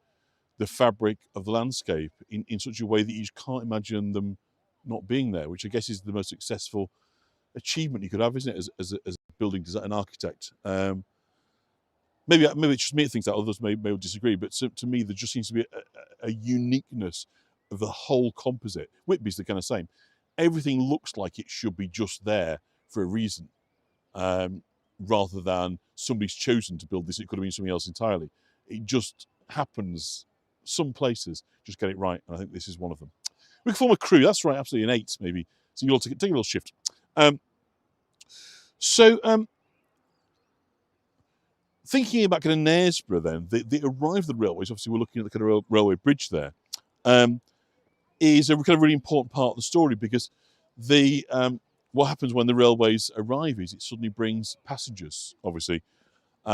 the fabric of the landscape in such a way that you just can't imagine them not being there, which I guess is the most successful achievement you could have, isn't it, as a building design and architect. Maybe it's just me that thinks that, others may disagree, but to me there just seems to be a uniqueness of the whole composite. Whitby's the kind of same. Everything looks like it should be just there for a reason, rather than somebody's chosen to build this. It could have been something else entirely. It just happens. Some places just get it right, and I think this is one of them. We can form a crew. That's right, absolutely, an 8 maybe. So you'll take a little shift. Thinking about kind of Knaresborough then, the arrival of the railways, obviously we're looking at the kind of railway bridge there, is a kind of really important part of the story, because what happens when the railways arrive is it suddenly brings passengers, obviously,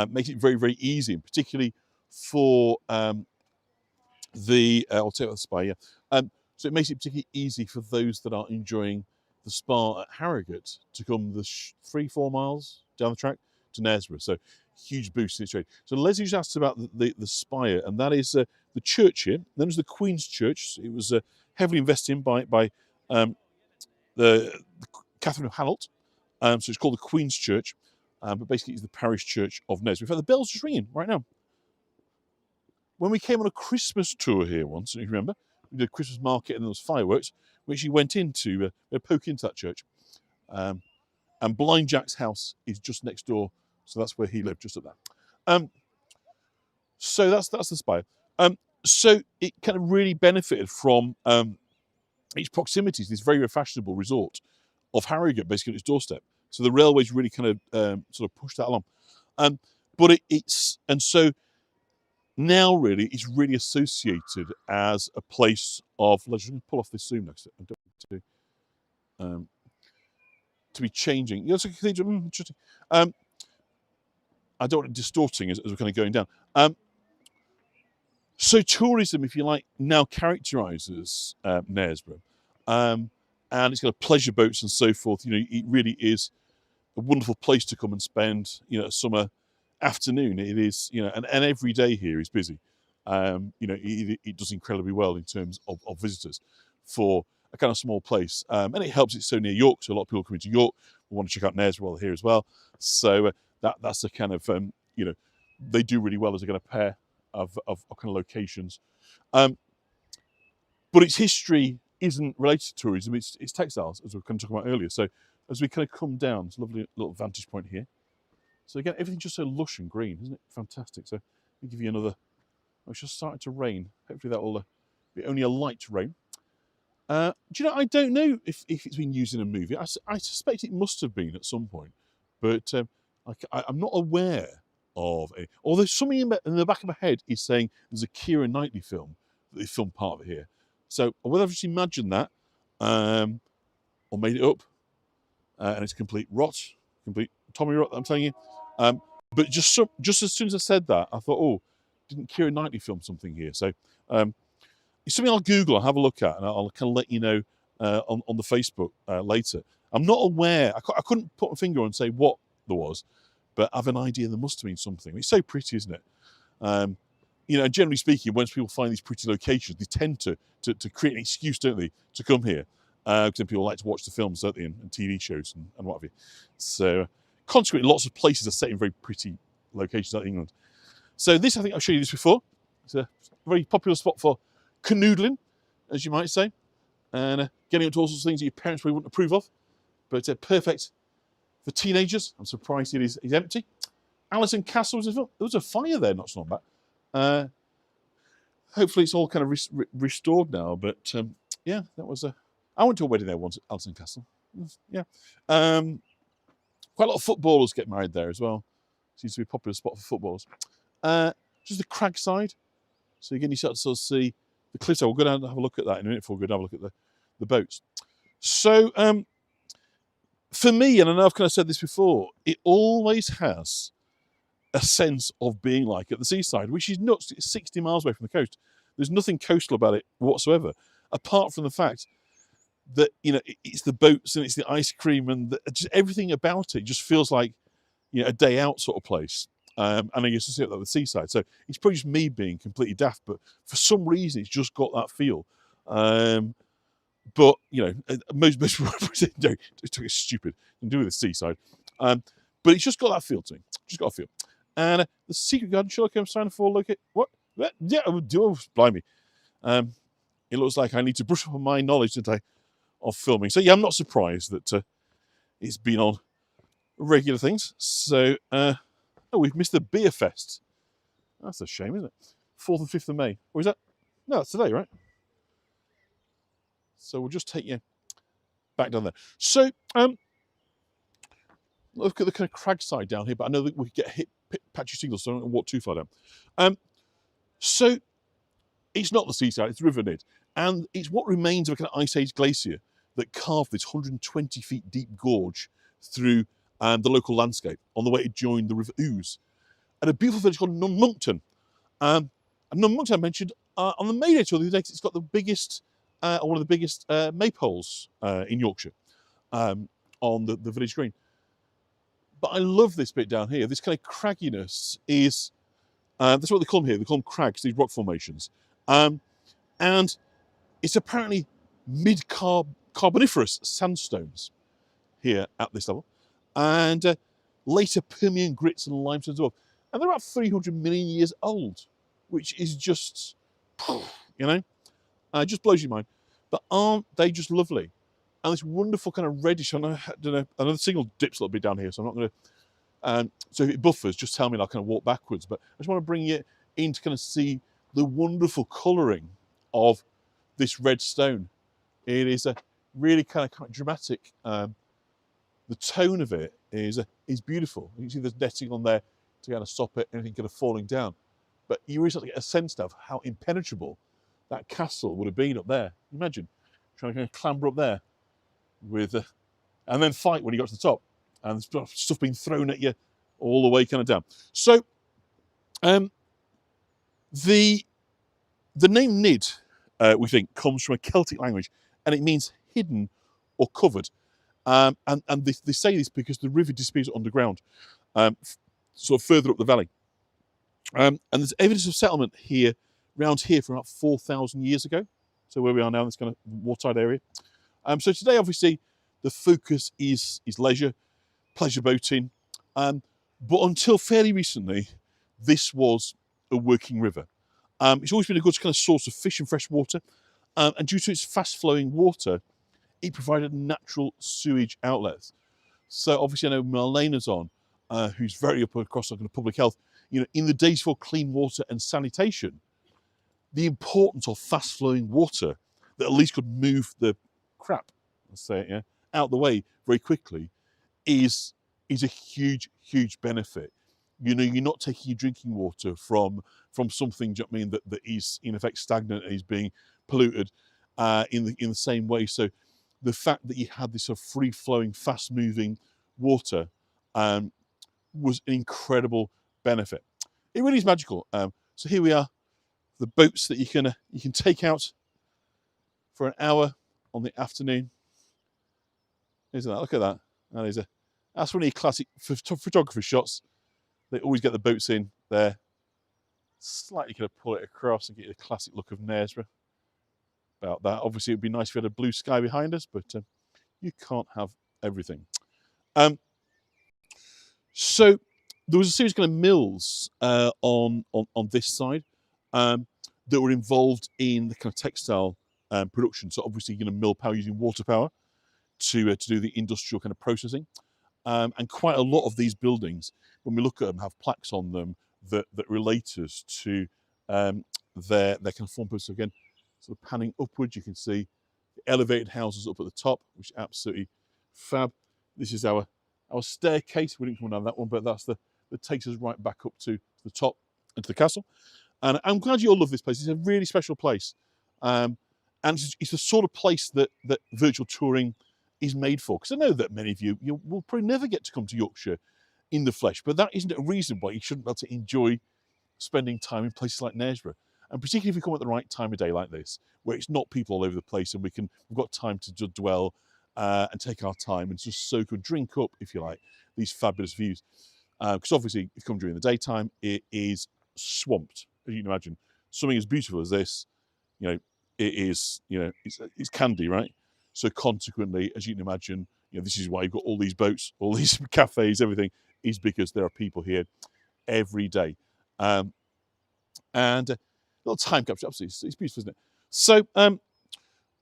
makes it very, very easy, and particularly for I'll tell you about the spa, yeah. So it makes it particularly easy for those that are enjoying the spa at Harrogate to come the 3-4 miles down the track to Knaresborough. So huge boost in its trade. So Leslie just asked about the spire, and that is the church here. Then there's the Queen's Church. It was heavily invested in by the Catherine of Hainault. So it's called the Queen's Church, but basically it's the parish church of Knaresborough. In fact, the bell's just ringing right now. When we came on a Christmas tour here once, if you remember, we did a Christmas market and there was fireworks. We actually went into, poke into that church. And Blind Jack's house is just next door. So that's where he lived, just at that. So that's the spire. So it kind of really benefited from its proximity to this very, very fashionable resort of Harrogate, basically at its doorstep. So the railways really kind of sort of pushed that along. but and so now really it's really associated as a place of leisure. I'm going to pull off this zoom next. I don't want to be changing. It's a cathedral. Interesting. I don't want it distorting as we're kind of going down. So tourism, if you like, now characterises Knaresborough, and it's got pleasure boats and so forth. You know, it really is a wonderful place to come and spend, you know, a summer afternoon. It is, you know, and every day here is busy. You know, it does incredibly well in terms of visitors for a kind of small place, and it helps it's so near York, so a lot of people come into York will want to check out Knaresborough while they're here as well. So that's a kind of you know, they do really well as a kind of pair of kind of locations. But its history isn't related to tourism, it's textiles, as we were kind of talking about earlier. So as we kind of come down, it's a lovely little vantage point here. So again, everything's just so lush and green, isn't it? Fantastic. So let me give you another. Oh, it's just starting to rain. Hopefully that will be only a light rain. Do you know, I don't know if it's been used in a movie. I suspect it must have been at some point, but I'm not aware of it. Although something in the back of my head is saying there's a Keira Knightley film that they filmed part of it here. So whether I've just imagined that or made it up, and it's complete rot, complete Tommy rot, I'm telling you. But just as soon as I said that, I thought, oh, didn't Keira Knightley film something here? So it's something I'll Google, I'll have a look at, and I'll kind of let you know on the Facebook later. I'm not aware, I couldn't put my finger on and say what there was, but I have an idea there must have been something. It's so pretty, isn't it? You know, generally speaking, once people find these pretty locations, they tend to create an excuse, don't they, to come here. Because people like to watch the films, don't they, and TV shows and what have you. So consequently, lots of places are set in very pretty locations out in England. So this, I think I've shown you this before. It's a very popular spot for canoodling, as you might say, and getting up to all sorts of things that your parents probably wouldn't approve of, but perfect for teenagers. I'm surprised it is empty. Alison Castle was a film. There was a fire there not so long back. Hopefully it's all kind of restored now, but yeah, that was I went to a wedding there once at Alison Castle. Yeah. Quite a lot of footballers get married there as well. Seems to be a popular spot for footballers. Just the crag side. So again, you start to sort of see the cliffs. We'll go down and have a look at that in a minute before we go and have a look at the boats. So for me, and I know I've kind of said this before, it always has a sense of being like at the seaside, which is nuts. It's 60 miles away from the coast. There's nothing coastal about it whatsoever, apart from the fact that, you know, it's the boats and it's the ice cream and just everything about it just feels like, you know, a day out sort of place. And I used to see it like the seaside. So it's probably just me being completely daft, but for some reason it's just got that feel. But, you know, most people no, it's stupid and do with the seaside. But it's just got that feel to me. Just got a feel. And the secret garden, Sherlock Holmes sign for locate. What? Yeah, blimey. It looks like I need to brush up on my knowledge today of filming. So yeah, I'm not surprised that it's been on regular things. So oh, we've missed the beer fest. That's a shame, isn't it? 4th and 5th of May. Or is that? No, it's today, right? So we'll just take you back down there. So look at the kind of crag side down here, but I know that we get hit patchy signals, so I don't walk too far down. So it's not the seaside, it's the River Nid. And it's what remains of a kind of Ice Age glacier that carved this 120 feet deep gorge through the local landscape on the way to join the River Ouse at a beautiful village called Nunmonkton. And Nunmonkton I mentioned on the Mayday tour the other day, it's got the biggest, one of the biggest maypoles in Yorkshire on the village green. But I love this bit down here. This kind of cragginess is, that's what they call them here. They call them crags, these rock formations. And it's apparently mid-carboniferous sandstones here at this level. And later Permian grits and limestones as well. And they're about 300 million years old, which is just, you know, just blows your mind. But aren't they just lovely? And this wonderful kind of reddish, I don't know, I know the signal dips a little bit down here, so I'm not going to, so if it buffers, just tell me and I'll kind of walk backwards. But I just want to bring you in to kind of see the wonderful colouring of this red stone. It is a really kind of dramatic. The tone of it is beautiful. You can see there's netting on there to kind of stop it, anything kind of falling down. But you really start to get a sense of how impenetrable that castle would have been up there. Imagine trying to kind of clamber up there with, and then fight when you got to the top, and stuff being thrown at you all the way kind of down. So, the name Nid, we think, comes from a Celtic language, and it means hidden or covered. And they say this because the river disappears underground, sort of further up the valley. And there's evidence of settlement here, around here, from about 4,000 years ago. So where we are now, in this kind of waterside area. So today, obviously, the focus is leisure, pleasure boating. But until fairly recently, this was a working river. It's always been a good kind of source of fish and fresh water. And due to its fast-flowing water, it provided natural sewage outlets. So obviously, I know Marlena's on, who's very up across on public health. You know, in the days for clean water and sanitation, the importance of fast-flowing water that at least could move the crap, let's say it, yeah, out the way very quickly, is a huge, huge benefit. You know, you're not taking your drinking water from something, do you know what I mean, that is in effect stagnant and is being polluted in the same way. So the fact that you had this sort of free-flowing, fast-moving water was an incredible benefit. It really is magical. So here we are, the boats that you can take out for an hour on the afternoon. Isn't that? Look at that. That's one of your classic photographer shots. They always get the boats in there. Slightly kind of pull it across and get the classic look of Knaresborough. About that. Obviously, it'd be nice if we had a blue sky behind us, but you can't have everything. So there was a series of kind of mills on this side that were involved in the kind of textile production. So obviously, mill power using water power to do the industrial kind of processing. And quite a lot of these buildings, when we look at them, have plaques on them that relate us to their kind of form purpose. So again, sort of panning upwards, you can see the elevated houses up at the top, which is absolutely fab. This is our staircase. We didn't come down that one, but that's that takes us right back up to the top and to the castle. And I'm glad you all love this place. It's a really special place. And it's the sort of place that virtual touring is made for. Because I know that many of you will probably never get to come to Yorkshire in the flesh, but that isn't a reason why you shouldn't be able to enjoy spending time in places like Knaresborough. And particularly if we come at the right time of day like this, where it's not people all over the place and we've got time to dwell and take our time and just soak or drink up, if you like, these fabulous views. Because obviously, if you come during the daytime, it is swamped, as you can imagine. Something as beautiful as this, it is, it's candy, right? So consequently, as you can imagine, this is why you've got all these boats, all these cafes, everything, is because there are people here every day. And a little time capture, absolutely, it's beautiful, isn't it? So,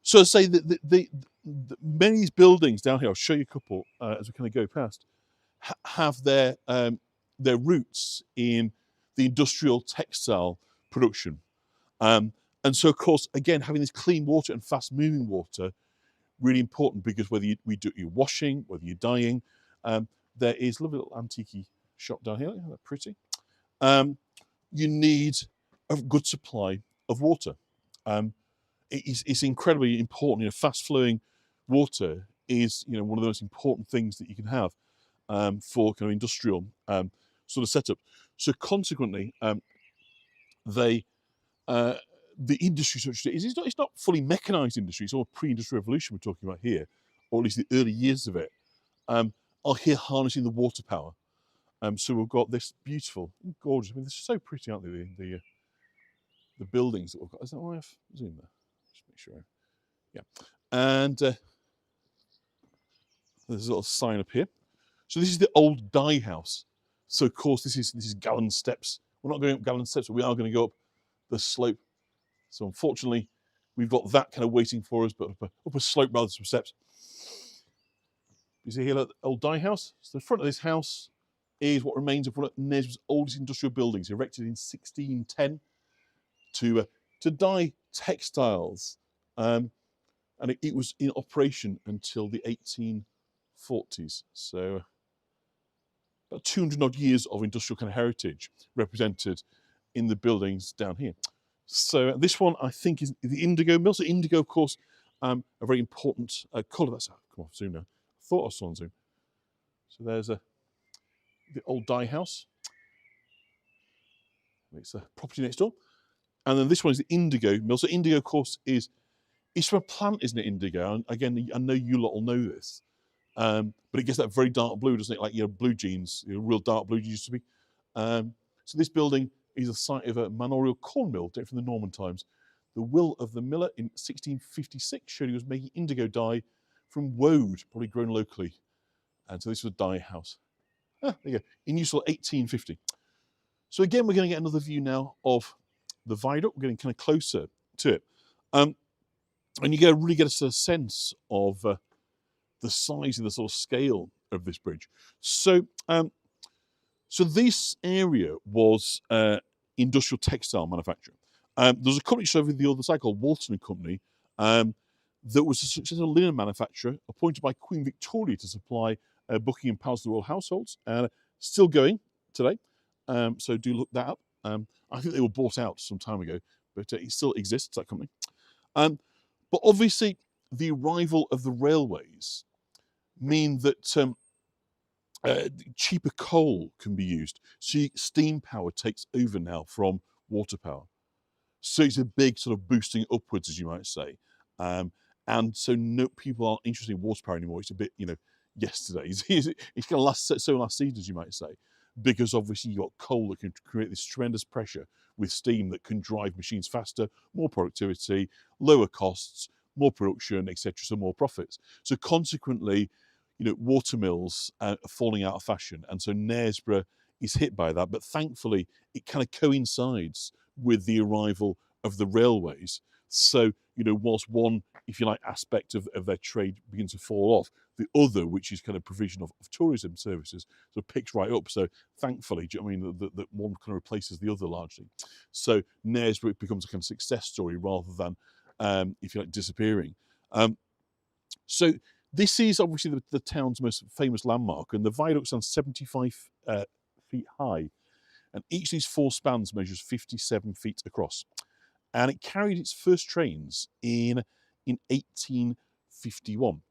so I say that the many of these buildings down here, I'll show you a couple as we kind of go past, have their roots in the industrial textile production. And so, of course, again, having this clean water and fast-moving water, really important, because whether we do your washing, whether you're dyeing, there is a lovely little antique shop down here. Look how that's pretty. You need a good supply of water. It's incredibly important. Fast-flowing water is one of the most important things that you can have for kind of industrial sort of setup. So consequently, the industry such as it's not fully mechanised industry. It's all pre-industrial revolution we're talking about here, or at least the early years of it. Are here harnessing the water power. So we've got this beautiful, gorgeous. I mean, they're so pretty, aren't they? The buildings that we've got. Is that why I've zoomed there? Just make sure. Yeah. And there's a little sign up here. So this is the old dye house. So of course this is Gallen steps. We're not going up Gallen steps, but we are going to go up the slope. So unfortunately, we've got that kind of waiting for us, but up a slope rather than some steps. You see here, look, the old dye house. So the front of this house is what remains of one of Knaresborough's oldest industrial buildings, erected in 1610 to dye textiles. And it was in operation until the 1840s. So about 200 odd years of industrial kind of heritage represented in the buildings down here. So this one I think is the indigo mill. So indigo, of course, a very important colour. That's come off zoom now. I thought I saw on zoom. So there's the old dye house. It's a property next door. And then this one is the indigo mill. So indigo, of course, is from a plant, isn't it, indigo? And again, I know you lot will know this. But it gets that very dark blue, doesn't it? Like, blue jeans, real dark blue used to be. So this building is the site of a manorial corn mill, dating from the Norman times. The will of the miller in 1656 showed he was making indigo dye from woad, probably grown locally. And so this was a dye house. There you go. In use till 1850. So again, we're going to get another view now of the viaduct. We're getting kind of closer to it. And you really get a sort of sense of the size and the sort of scale of this bridge. So, so this area was industrial textile manufacture. There was a company over the other side called Walton and Company that was a successful linen manufacturer appointed by Queen Victoria to supply Buckingham Palace to the royal households, and still going today. So do look that up. I think they were bought out some time ago, but it still exists, that company. But obviously, the arrival of the railways mean that cheaper coal can be used. So steam power takes over now from water power. So it's a big sort of boosting upwards, as you might say. And so no people aren't interested in water power anymore. It's a bit, yesterday's. It's going to last season, as you might say, because obviously you've got coal that can create this tremendous pressure with steam that can drive machines faster, more productivity, lower costs, more production, etc., so more profits. So consequently, water mills are falling out of fashion, and so Knaresborough is hit by that. But thankfully, it kind of coincides with the arrival of the railways. So, whilst one, if you like, aspect of their trade begins to fall off, the other, which is kind of provision of tourism services, sort of picks right up. So thankfully, do you know what I mean, that one kind of replaces the other largely. So Knaresborough becomes a kind of success story rather than, if you like, disappearing. So this is obviously the town's most famous landmark, and the viaduct stands 75 feet high, and each of these 4 spans measures 57 feet across. And it carried its first trains in 1851.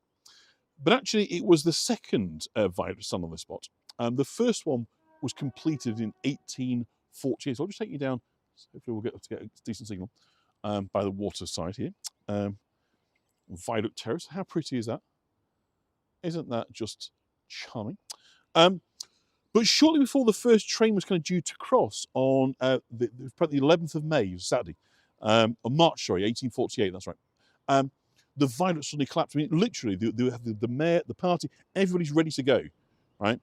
But actually, it was the second viaduct to stand on this spot. The first one was completed in 1848. So I'll just take you down. Hopefully we'll get a decent signal by the waterside here. Viaduct Terrace. How pretty is that? Isn't that just charming? But shortly before the first train was kind of due to cross on the 11th of May, Saturday, on March, 1848, that's right. The viaduct suddenly collapsed. I mean, literally, the mayor, the party, everybody's ready to go, right,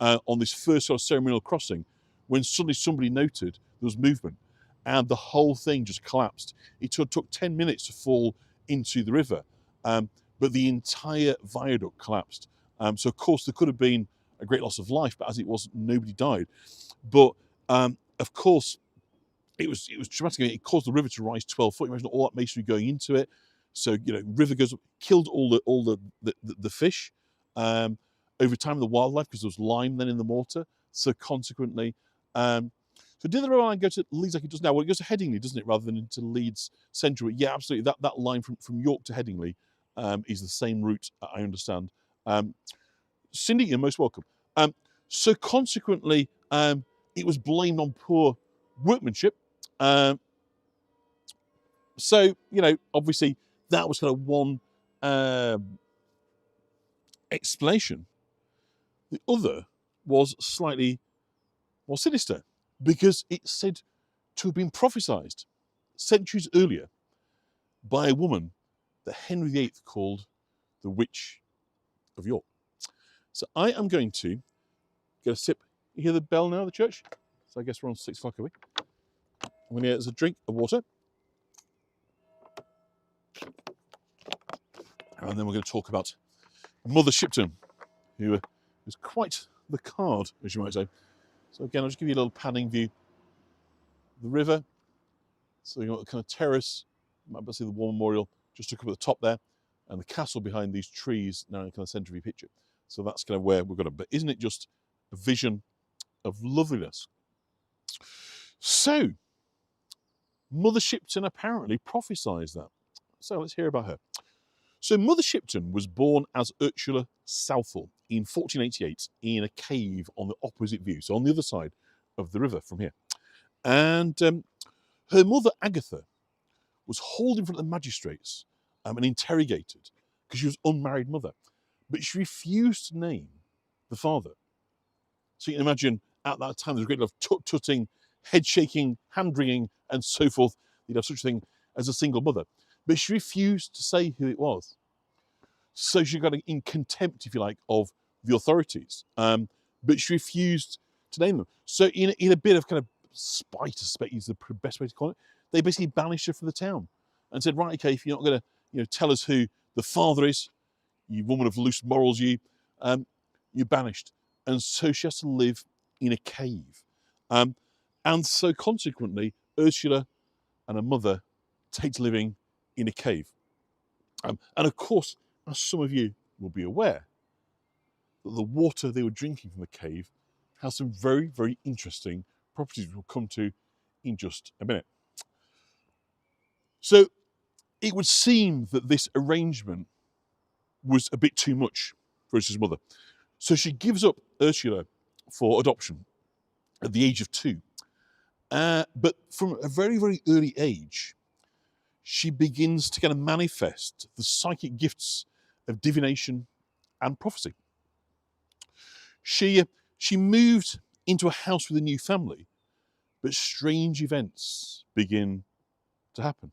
on this first sort of ceremonial crossing, when suddenly somebody noted there was movement, and the whole thing just collapsed. It took 10 minutes to fall into the river, but the entire viaduct collapsed. So, of course, there could have been a great loss of life, but as it was, nobody died. But, of course, it was dramatic. It caused the river to rise 12 foot. Imagine all that masonry going into it. So, river goes up, killed all the fish. Over time, the wildlife, because there was lime then in the water. So consequently, so did the rail line go to Leeds like it does now? Well, it goes to Headingley, doesn't it, rather than into Leeds Central? Yeah, absolutely. That line from York to Headingley is the same route, I understand. Cindy, you're most welcome. So consequently, it was blamed on poor workmanship. So, obviously, that was kind of one explanation. The other was slightly more sinister, because it's said to have been prophesied centuries earlier by a woman that Henry VIII called the Witch of York. So I am going to get a sip. You hear the bell now, the church? So I guess we're on 6 o'clock, are we? I'm going to get a drink of water. And then we're going to talk about Mother Shipton, who is quite the card, as you might say. So again, I'll just give you a little panning view. The river, so you've got the kind of terrace, you might be able to see the War Memorial just up at the top there, and the castle behind these trees now in the kind of centre of your picture. So that's kind of where we've got it. But isn't it just a vision of loveliness. So, Mother Shipton apparently prophesies that. So let's hear about her. So Mother Shipton was born as Ursula Southall in 1488 in a cave on the opposite view, so on the other side of the river from here. And her mother Agatha was hauled in front of the magistrates and interrogated because she was an unmarried mother, but she refused to name the father. So you can imagine at that time there was a great deal of tut-tutting, head-shaking, hand-wringing, and so forth. You'd have such a thing as a single mother. But she refused to say who it was. So she got in contempt, if you like, of the authorities. But she refused to name them. So in a bit of kind of spite, I suspect is the best way to call it, they basically banished her from the town and said, right, okay, if you're not going to tell us who the father is, you woman of loose morals, you're banished. And so she has to live in a cave. And so consequently, Ursula and her mother take to living in a cave. And of course, as some of you will be aware, that the water they were drinking from the cave has some very, very interesting properties we'll come to in just a minute. So it would seem that this arrangement was a bit too much for Ursula's mother. So she gives up Ursula for adoption at the age of 2. But from a very, very early age, she begins to kind of manifest the psychic gifts of divination and prophecy. She moved into a house with a new family, but strange events begin to happen.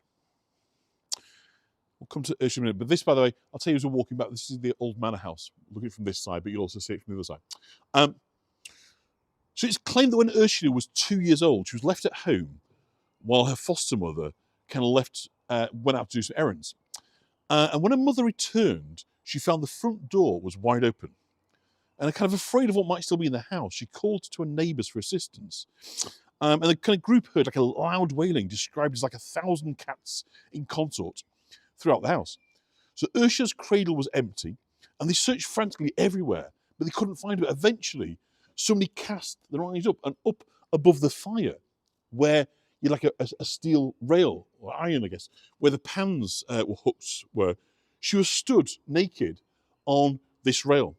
We'll come to Ursula in a minute, but this, by the way, I'll tell you as we're walking back, this is the old Manor House. Looking from this side, but you'll also see it from the other side. So it's claimed that when Ursula was 2 years old, she was left at home while her foster mother kind of went out to do some errands. And when her mother returned, she found the front door was wide open. And kind of afraid of what might still be in the house, she called to her neighbours for assistance. And the kind of group heard like a loud wailing described as like 1,000 cats in consort throughout the house. So Ursula's cradle was empty, and they searched frantically everywhere, but they couldn't find her. Eventually, somebody cast their eyes up, and up above the fire, where you like a steel rail, or iron, I guess, where the pans hooks were, she was stood naked on this rail.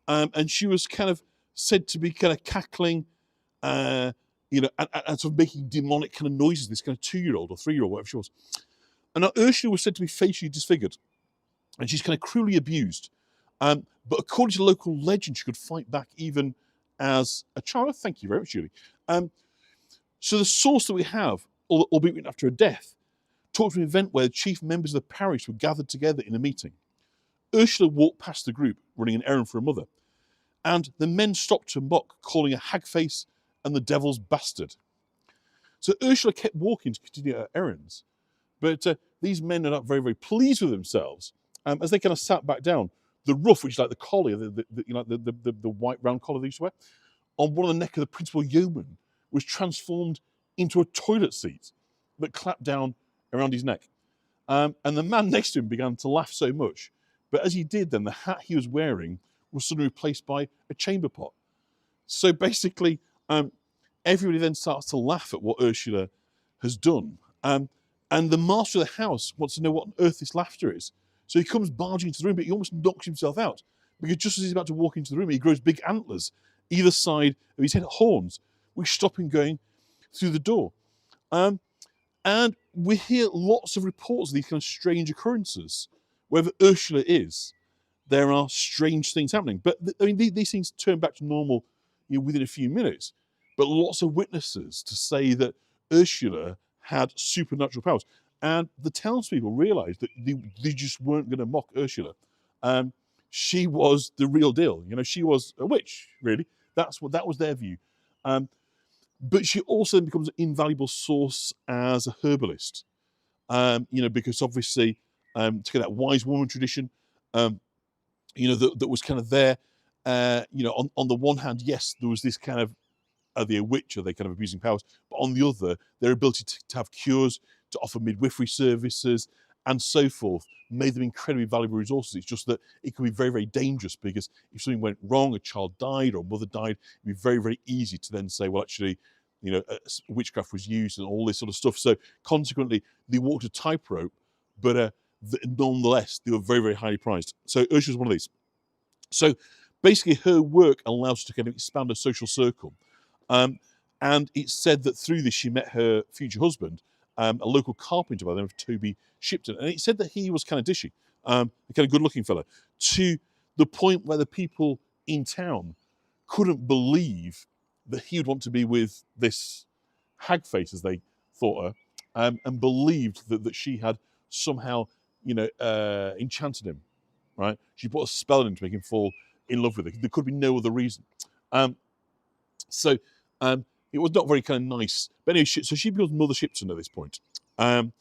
And she was kind of said to be kind of cackling, and sort of making demonic kind of noises, this kind of 2-year-old or 3-year-old, whatever she was. And now Ursula was said to be facially disfigured, and she's kind of cruelly abused. But according to local legend, she could fight back even as a child. Thank you very much, Julie. So the source that we have, albeit written after her death, talks of an event where the chief members of the parish were gathered together in a meeting. Ursula walked past the group, running an errand for her mother, and the men stopped to mock, calling her hagface and the devil's bastard. So Ursula kept walking to continue her errands, but these men are not very, very pleased with themselves. As they kind of sat back down, the ruff, which is like the collar, the white round collar they used to wear, on one of the neck of the principal yeoman was transformed into a toilet seat that clapped down around his neck. And the man next to him began to laugh so much, but as he did then, the hat he was wearing was suddenly replaced by a chamber pot. So basically, everybody then starts to laugh at what Ursula has done. And the master of the house wants to know what on earth this laughter is. So he comes barging into the room, but he almost knocks himself out, because just as he's about to walk into the room, he grows big antlers either side of his head, horns, which stop him going through the door. And we hear lots of reports of these kind of strange occurrences. Wherever Ursula is, there are strange things happening. But these things turn back to normal within a few minutes. But lots of witnesses to say that Ursula had supernatural powers. And the townspeople realised that they just weren't going to mock Ursula. She was the real deal. She was a witch, really. That was their view. But she also becomes an invaluable source as a herbalist. Because obviously, to get that wise woman tradition, that was kind of there. On the one hand, yes, there was this kind of, are they a witch? Are they kind of abusing powers? But on the other, their ability to have cures, to offer midwifery services, and so forth, made them incredibly valuable resources. It's just that it could be very, very dangerous, because if something went wrong, a child died or a mother died, it'd be very, very easy to then say, well, actually, witchcraft was used and all this sort of stuff. So consequently, they walked a tightrope, but nonetheless, they were very, very highly prized. So Ursula was one of these. So basically, her work allows her to kind of expand her social circle. And it's said that through this, she met her future husband, a local carpenter by the name of Toby Shipton. And it said that he was kind of dishy, a kind of good-looking fellow, to the point where the people in town couldn't believe that he would want to be with this hag face, as they thought her, and believed that she had somehow, enchanted him, right? She put a spell on him to make him fall in love with her. There could be no other reason. It was not very kind of nice. But anyway, so she becomes Mother Shipton at this point. And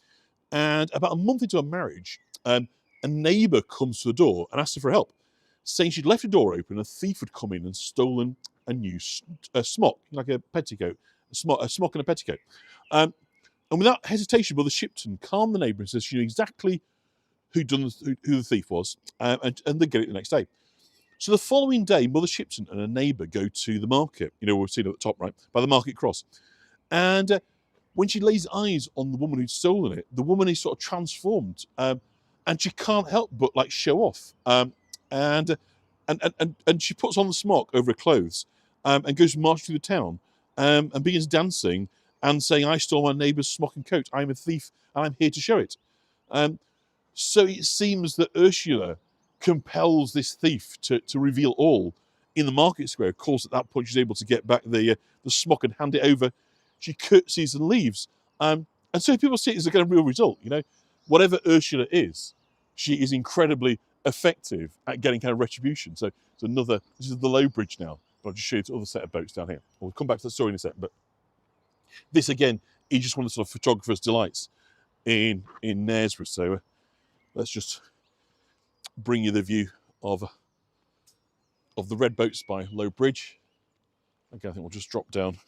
about a month into her marriage, a neighbour comes to the door and asks her for help, saying she'd left the door open and a thief had come in and stolen a new smock, like a petticoat, a smock and a petticoat. And without hesitation, Mother Shipton calmed the neighbour and says she knew exactly who the thief was, and they'd get it the next day. So the following day, Mother Shipton and a neighbour go to the market. We've seen it at the top, right, by the market cross. And when she lays eyes on the woman who'd stolen it, the woman is sort of transformed, and she can't help but show off. And she puts on the smock over her clothes, and goes marching through the town, and begins dancing and saying, "I stole my neighbour's smock and coat. I'm a thief, and I'm here to show it." So it seems that Ursula compels this thief to reveal all in the market square. Of course, at that point, she's able to get back the smock and hand it over. She curtsies and leaves. And so people see it as a kind of real result. Whatever Ursula is, she is incredibly effective at getting kind of retribution. So this is the low bridge now. But I'll just show you the other set of boats down here. We'll come back to the story in a second. But this, again, is just one of the sort of photographer's delights in Knaresborough. So let's just bring you the view of the red boats by Low Bridge. Okay, I think we'll just drop down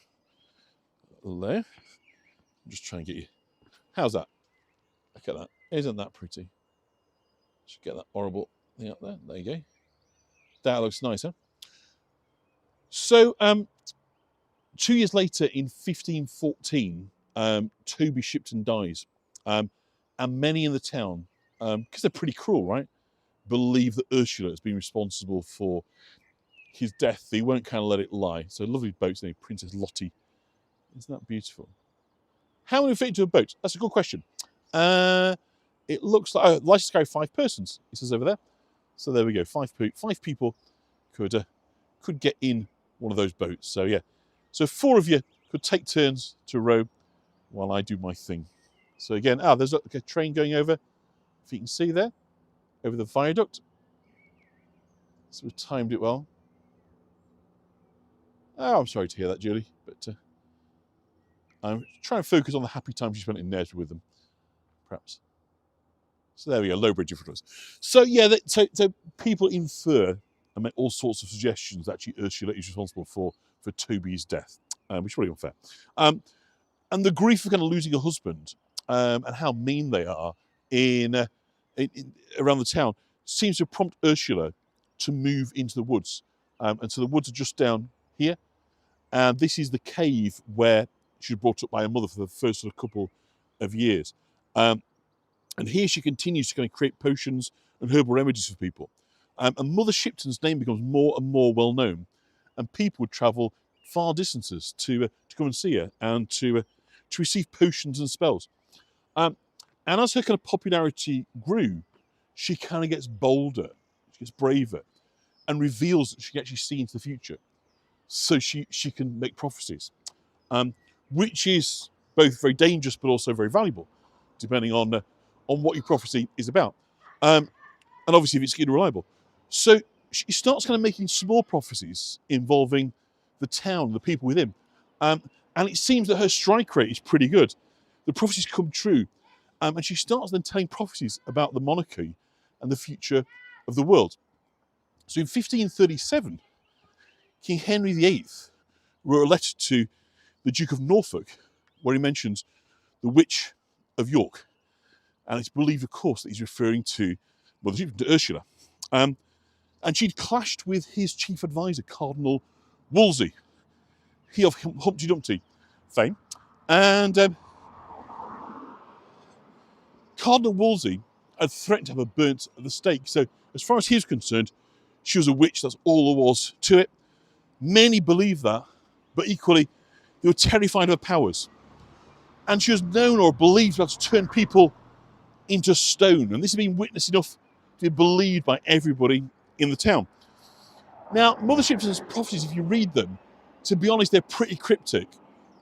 there. I'm just trying to get you. How's that? Look at that. Isn't that pretty? Should get that horrible thing up there. There you go. That looks nice, huh? So, 2 years later, in 1514, Toby Shipton dies, and many in the town, because they're pretty cruel, right, believe that Ursula has been responsible for his death. They won't kind of let it lie. So lovely boats named Princess Lottie. Isn't that beautiful? How many fit into a boat? That's a good question. It looks like license to carry 5 persons. It says over there. So there we go. 5 people could get in one of those boats. So yeah. So 4 of you could take turns to row while I do my thing. So again, there's a train going over. If you can see there. Over the viaduct. So we've timed it well. Oh, I'm sorry to hear that, Julie, but I'm trying to focus on the happy time she spent in Knaresborough with them, perhaps. So there we go, Low Bridge in front of us. So yeah, so people infer and make all sorts of suggestions that actually Ursula is responsible for Toby's death, which is really unfair. And the grief of kind of losing a husband, and how mean they are around the town seems to prompt Ursula to move into the woods. And so the woods are just down here. And this is the cave where she was brought up by her mother for the first sort of couple of years. And here she continues to kind of create potions and herbal remedies for people. And Mother Shipton's name becomes more and more well known. And people would travel far distances to come and see her and to receive potions and spells. And as her kind of popularity grew, she kind of gets bolder, she gets braver, and reveals that she can actually see into the future. So she can make prophecies, which is both very dangerous but also very valuable, depending on what your prophecy is about, and obviously if it's unreliable. So she starts kind of making small prophecies involving the town, the people within, and it seems that her strike rate is pretty good. The prophecies come true, and she starts then telling prophecies about the monarchy and the future of the world. So in 1537, King Henry VIII wrote a letter to the Duke of Norfolk, where he mentions the Witch of York. And it's believed, of course, that he's referring to Mother Shipton, to Ursula. And she'd clashed with his chief advisor, Cardinal Wolsey, he of Humpty Dumpty fame. And Cardinal Wolsey had threatened to have her burnt at the stake. So as far as he was concerned, she was a witch, that's all there was to it. Many believed that, but equally, they were terrified of her powers. And she was known or believed to have to turn people into stone. And this has been witnessed enough to be believed by everybody in the town. Now, Mother Shipton's prophecies, if you read them, to be honest, they're pretty cryptic.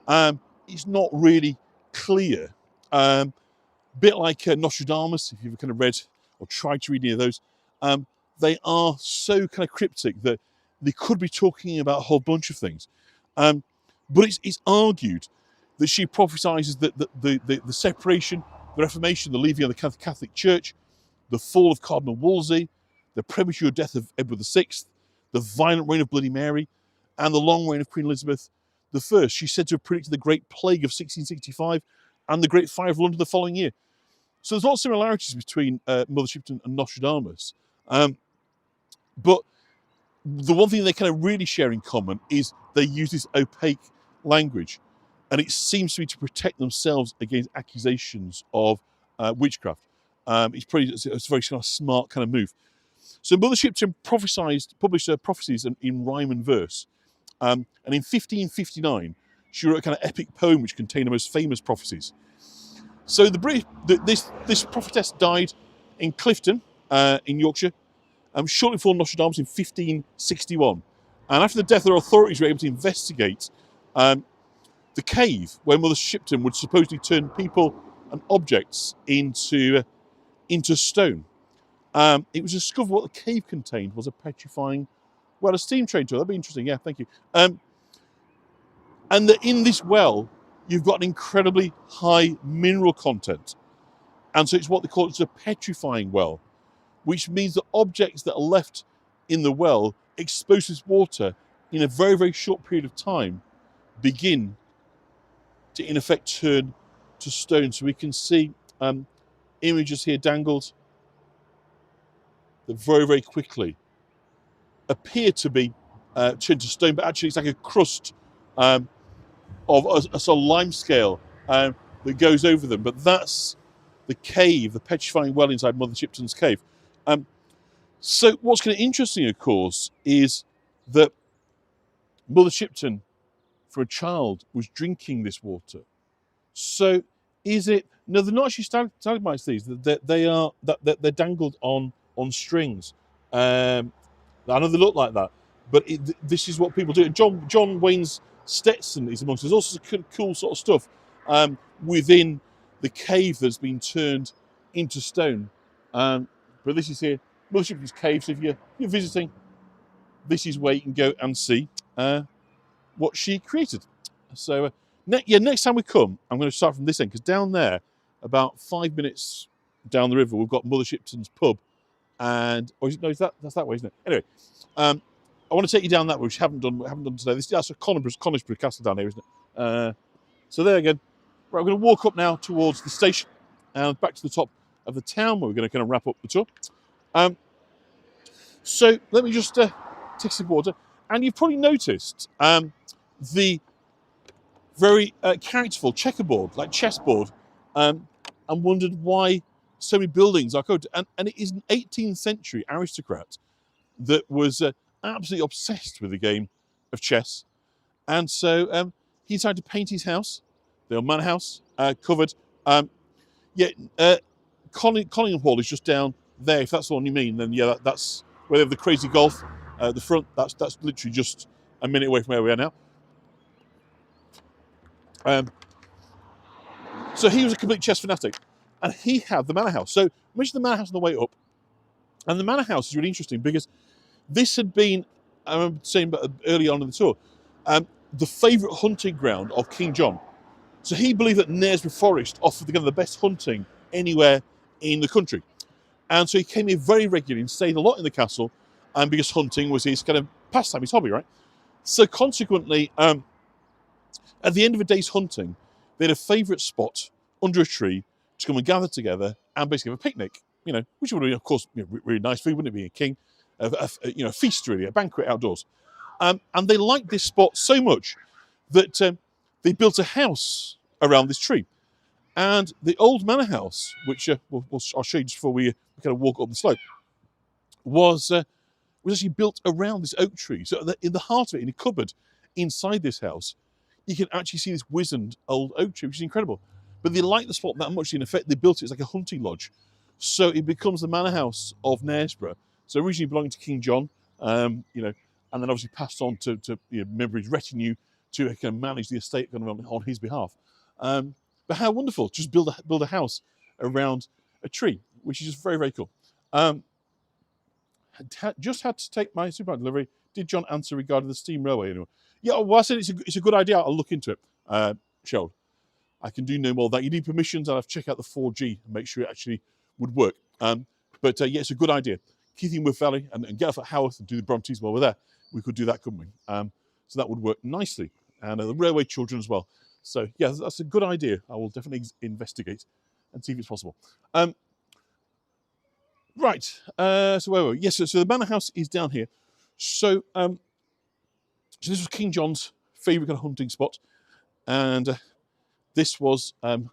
It's not really clear. Bit like Nostradamus, if you've kind of read or tried to read any of those, they are so kind of cryptic that they could be talking about a whole bunch of things. But it's argued that she prophesies that the separation, the Reformation, the leaving of the Catholic Church, the fall of Cardinal Wolsey, the premature death of Edward VI, the violent reign of Bloody Mary, and the long reign of Queen Elizabeth I. She's said to have predicted the Great Plague of 1665 and the Great Fire of London the following year. So there's a lot of similarities between Mother Shipton and Nostradamus. But the one thing they kind of really share in common is they use this opaque language. And it seems to be to protect themselves against accusations of witchcraft. It's a very kind of smart kind of move. So Mother Shipton published her prophecies in rhyme and verse. And in 1559, she wrote a kind of epic poem which contained the most famous prophecies. So this prophetess died in Clifton, in Yorkshire, shortly before Nostradamus in 1561. And after the death, the authorities were able to investigate the cave where Mother Shipton would supposedly turn people and objects into stone. It was discovered what the cave contained was a petrifying, well, a steam train tour. That'd be interesting. Yeah, thank you. And that in this well, you've got an incredibly high mineral content. And so it's what they call a petrifying well, which means that objects that are left in the well exposed to this water in a very, very short period of time begin to, in effect, turn to stone. So we can see images here dangled that very, very quickly appear to be turned to stone, but actually it's like a crust of a sort of lime scale that goes over them. But that's the cave, the petrifying well inside Mother Shipton's cave. So what's kind of interesting, of course, is that Mother Shipton, for a child, was drinking this water. So is it? No, they're not actually stalagmites. These they're dangled on strings. I know they look like that, but this is what people do. John Wayne's Stetson is amongst. There's also some cool sort of stuff within the cave that's been turned into stone. But this is here, Mother Shipton's cave. So if you're visiting, this is where you can go and see what she created. So next time we come, I'm going to start from this end, because down there, about 5 minutes down the river, we've got Mother Shipton's pub, and that's that way, isn't it? Anyway, I want to take you down that way, which I haven't done today. That's a Knaresborough Castle down here, isn't it? So there again. Right, we're going to walk up now towards the station and back to the top of the town, where we're going to kind of wrap up the tour. So let me just take some water. And you've probably noticed the very characterful checkerboard, like chessboard, and wondered why so many buildings are coded. And it is an 18th century aristocrat that was absolutely obsessed with the game of chess. And so he decided to paint his house, the old Manor House, covered. Collingham Hall is just down there. If that's the one you mean, then yeah, that's where they have the crazy golf at the front. That's literally just a minute away from where we are now. So he was a complete chess fanatic, and he had the Manor House. So mention the Manor House on the way up, and the Manor House is really interesting because this had been, I remember saying early on in the tour, the favourite hunting ground of King John. So he believed that Knaresborough Forest offered the best hunting anywhere in the country. And so he came here very regularly and stayed a lot in the castle, and because hunting was his kind of pastime, his hobby, right? So consequently, at the end of a day's hunting, they had a favourite spot under a tree to come and gather together and basically have a picnic, which would be, of course, really nice food, wouldn't it be? A king, a feast really, a banquet outdoors. And they liked this spot so much that they built a house around this tree. And the old manor house, which I'll show you just before we kind of walk up the slope, was actually built around this oak tree. So in the heart of it, in a cupboard inside this house, you can actually see this wizened old oak tree, which is incredible. But they liked the spot that much, in effect, they built it as like a hunting lodge. So it becomes the manor house of Knaresborough. So originally belonging to King John, and then obviously passed on to member of his retinue to kind of manage the estate kind of on his behalf. But how wonderful! Just build a house around a tree, which is just very, very cool. Just had to take my supermarket delivery. Did John answer regarding the steam railway anymore? Yeah, well, I said it's a good idea. I'll look into it. Cheryl, I can do no more than that. You need permissions. I'll have to check out the 4G and make sure it actually would work. But yeah, it's a good idea. Keithing Worth Valley and get off at Haworth and do the Brontes while we're there. We could do that, couldn't we? So that would work nicely. And the railway children as well. So yeah, that's a good idea. I will definitely investigate and see if it's possible. Right. So where were we? Yes. So the manor house is down here. So so this was King John's favourite kind of hunting spot, and this was the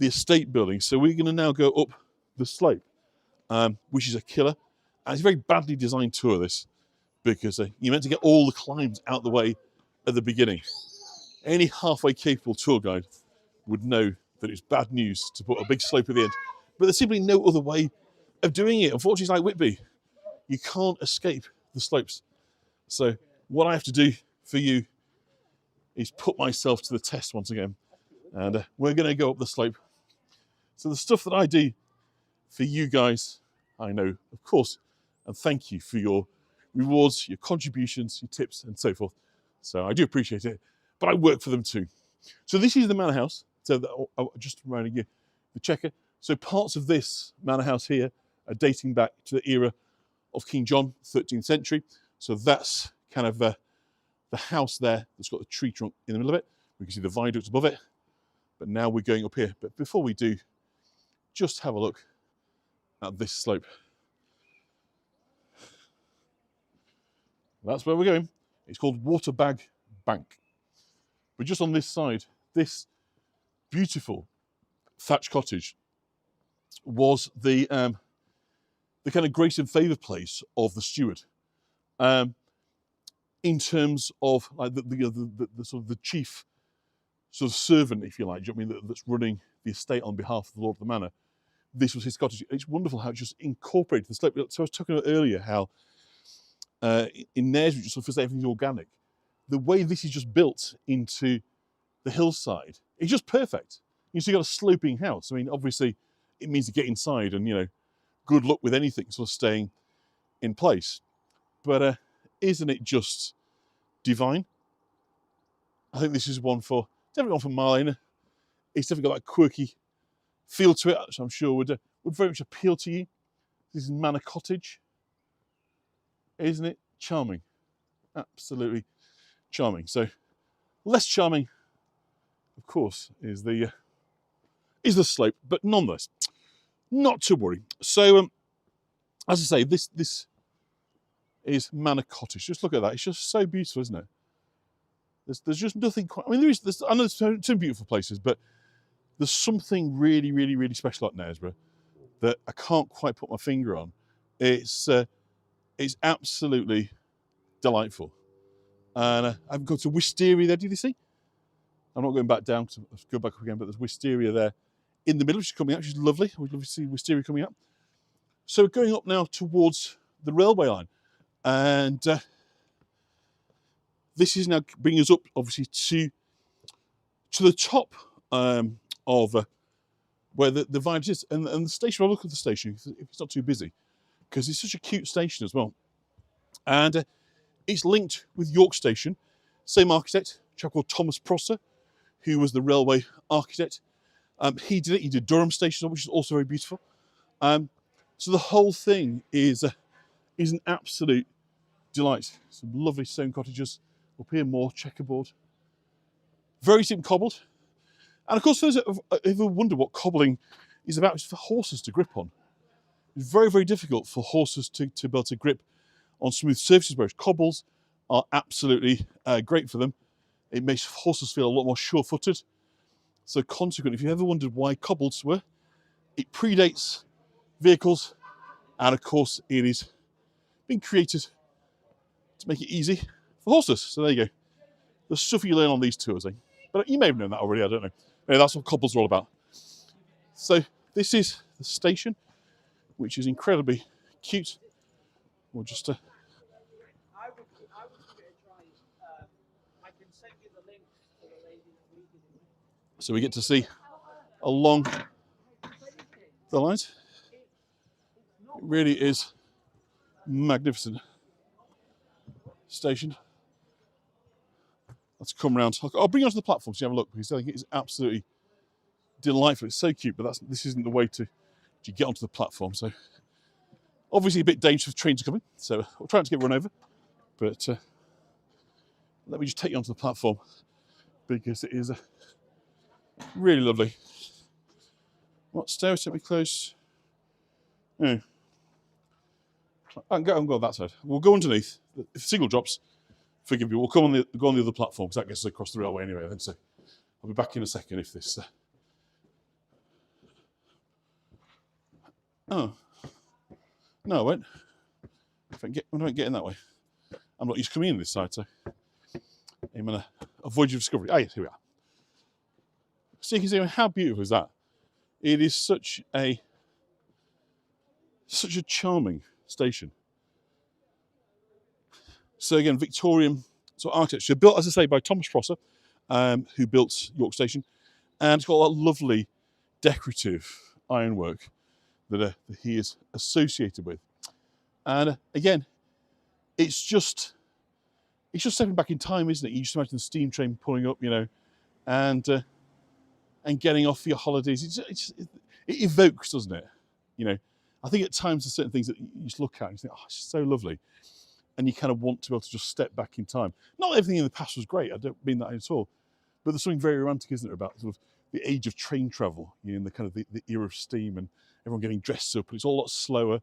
estate building. So we're going to now go up the slope, which is a killer. And it's a very badly designed tour, this, because you're meant to get all the climbs out the way at the beginning. Any halfway capable tour guide would know that it's bad news to put a big slope at the end. But there's simply no other way of doing it. Unfortunately, it's like Whitby. You can't escape the slopes. So what I have to do for you is put myself to the test once again. And we're going to go up the slope. So the stuff that I do for you guys, I know, of course, and thank you for your rewards, your contributions, your tips, and so forth. So I do appreciate it, but I work for them too. So this is the manor house. So just reminding you, the checker. So parts of this manor house here are dating back to the era of King John, 13th century. So that's kind of the house there that's got the tree trunk in the middle of it. We can see the viaduct above it. But now we're going up here. But before we do, just have a look at this slope. That's where we're going. It's called Waterbag Bank. But just on this side, this beautiful thatched cottage was the kind of grace and favour place of the steward, in terms of like the sort of the chief sort of servant, if you like. Do you know what I mean? That's running the estate on behalf of the Lord of the Manor. This was his cottage. It's wonderful how it just incorporated the slope. So I was talking about earlier how in Knaresborough, just sort of say everything's organic. The way this is just built into the hillside, it's just perfect. You see, you've got a sloping house. I mean, obviously, it means to get inside, and good luck with anything sort of staying in place. But isn't it just divine? I think this is definitely one for Marlena. It's definitely got that quirky feel to it, which I'm sure would very much appeal to you. This is Manor Cottage. Isn't it charming? Absolutely charming. So less charming, of course, is the slope, but nonetheless, not to worry. So as I say, this is Manor Cottage. Just look at that. It's just so beautiful, isn't it? There's just nothing quite. I mean, I know there's some beautiful places, but there's something really, really, really special at Knaresborough that I can't quite put my finger on. It's absolutely delightful. And I've got to Wisteria there. Did you see? I'm not going back down. Let's go back up again. But there's Wisteria there in the middle, which is coming up. Which is lovely. We'd love to see Wisteria coming up. So we're going up now towards the railway line, and this is now bringing us up, obviously, to the top of where the Viaduct is, and the station. I'll look at the station if it's not too busy, because it's such a cute station as well. And it's linked with York Station, same architect, a chap called Thomas Prosser, who was the railway architect. He did it. He did Durham Station, which is also very beautiful. So the whole thing is an absolute delight. Some lovely stone cottages up here, more checkerboard. Very simple cobbled. And of course, those who ever wonder what cobbling is about for horses to grip on. It's very, very difficult for horses to be able to grip on smooth surfaces, whereas cobbles are absolutely great for them. It makes horses feel a lot more sure-footed. So consequently, if you ever wondered why cobbles were, it predates vehicles, and of course it is being created to make it easy for horses. So there you go. The stuff you learn on these tours, eh? But you may have known that already, I don't know. Anyway, that's what cobbles are all about. So this is the station, which is incredibly cute. We'll just I would give it a try. I can send you the link to the lady that we did it. so we get to see along the lines. It really is magnificent station. Let's come round. I'll bring you onto the platform so you have a look, because I think it's absolutely delightful. It's so cute, but this isn't the way to get onto the platform. So obviously a bit dangerous for trains coming, so we'll try not to get run over. But let me just take you onto the platform, because it is really lovely. What stairs? Let me close. Oh. I can go on that side. We'll go underneath. If the signal drops, forgive me. We'll go on the other platform, because that gets us across the railway anyway. I think so. I'll be back in a second if this. Oh no, I won't. When do I get in that way? I'm not used to coming in this side, so I'm gonna avoid your discovery. Ah, yes, here we are. So you can see how beautiful is that. It is such a charming station. So again, Victorian sort of architecture, built, as I say, by Thomas Prosser, who built York Station, and it's got that lovely decorative ironwork that he is associated with. And again, it's just stepping back in time, isn't it? You just imagine the steam train pulling up, you know, and getting off for your holidays. It evokes, doesn't it? You know, I think at times there's certain things that you just look at and you think, oh, it's so lovely. And you kind of want to be able to just step back in time. Not everything in the past was great, I don't mean that at all. But there's something very romantic, isn't there, about sort of the age of train travel, you know, in the kind of the era of steam and everyone getting dressed up, and it's all a lot slower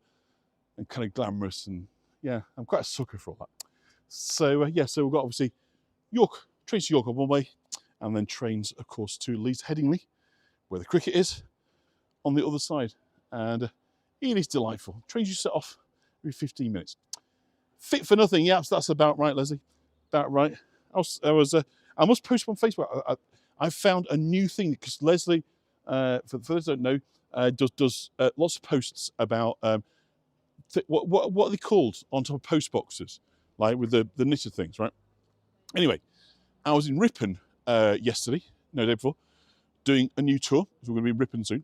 and kind of glamorous. And yeah, I'm quite a sucker for all that. So yeah, so we've got obviously York, trains to York on one way, and then trains, of course, to Leeds Headingley, where the cricket is, on the other side. And it is delightful. Trains you set off every 15 minutes. Fit for nothing, yeah, so that's about right, Leslie. About right. I must post on Facebook. I found a new thing, because Leslie, for those who don't know, does lots of posts about what are they called on top of post boxes, like with the knitted things, right? Anyway, I was in Ripon yesterday, no, day before, doing a new tour, because we're going to be in Ripon soon,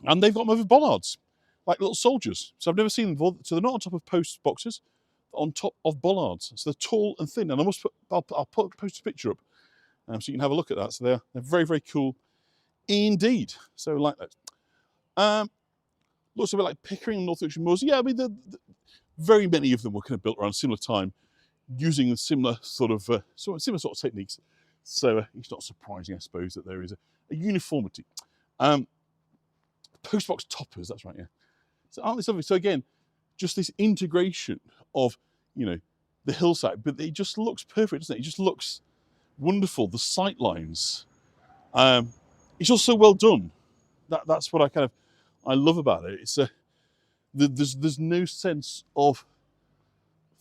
and they've got them over bollards, like little soldiers. So I've never seen them before. So they're not on top of post boxes, on top of bollards. So they're tall and thin, and I'll post a picture up, so you can have a look at that. So they're very, very cool indeed. So like that. Looks a bit like Pickering, North Yorkshire moors. Yeah, I mean, very many of them were kind of built around a similar time, using similar sort of techniques. So it's not surprising, I suppose, that there is a uniformity. Postbox toppers, that's right, yeah. So aren't they lovely? So again, just this integration of, you know, the hillside, but it just looks perfect, doesn't it? It just looks wonderful. The sight lines. It's also well done. That's what I love about it. It's there's no sense of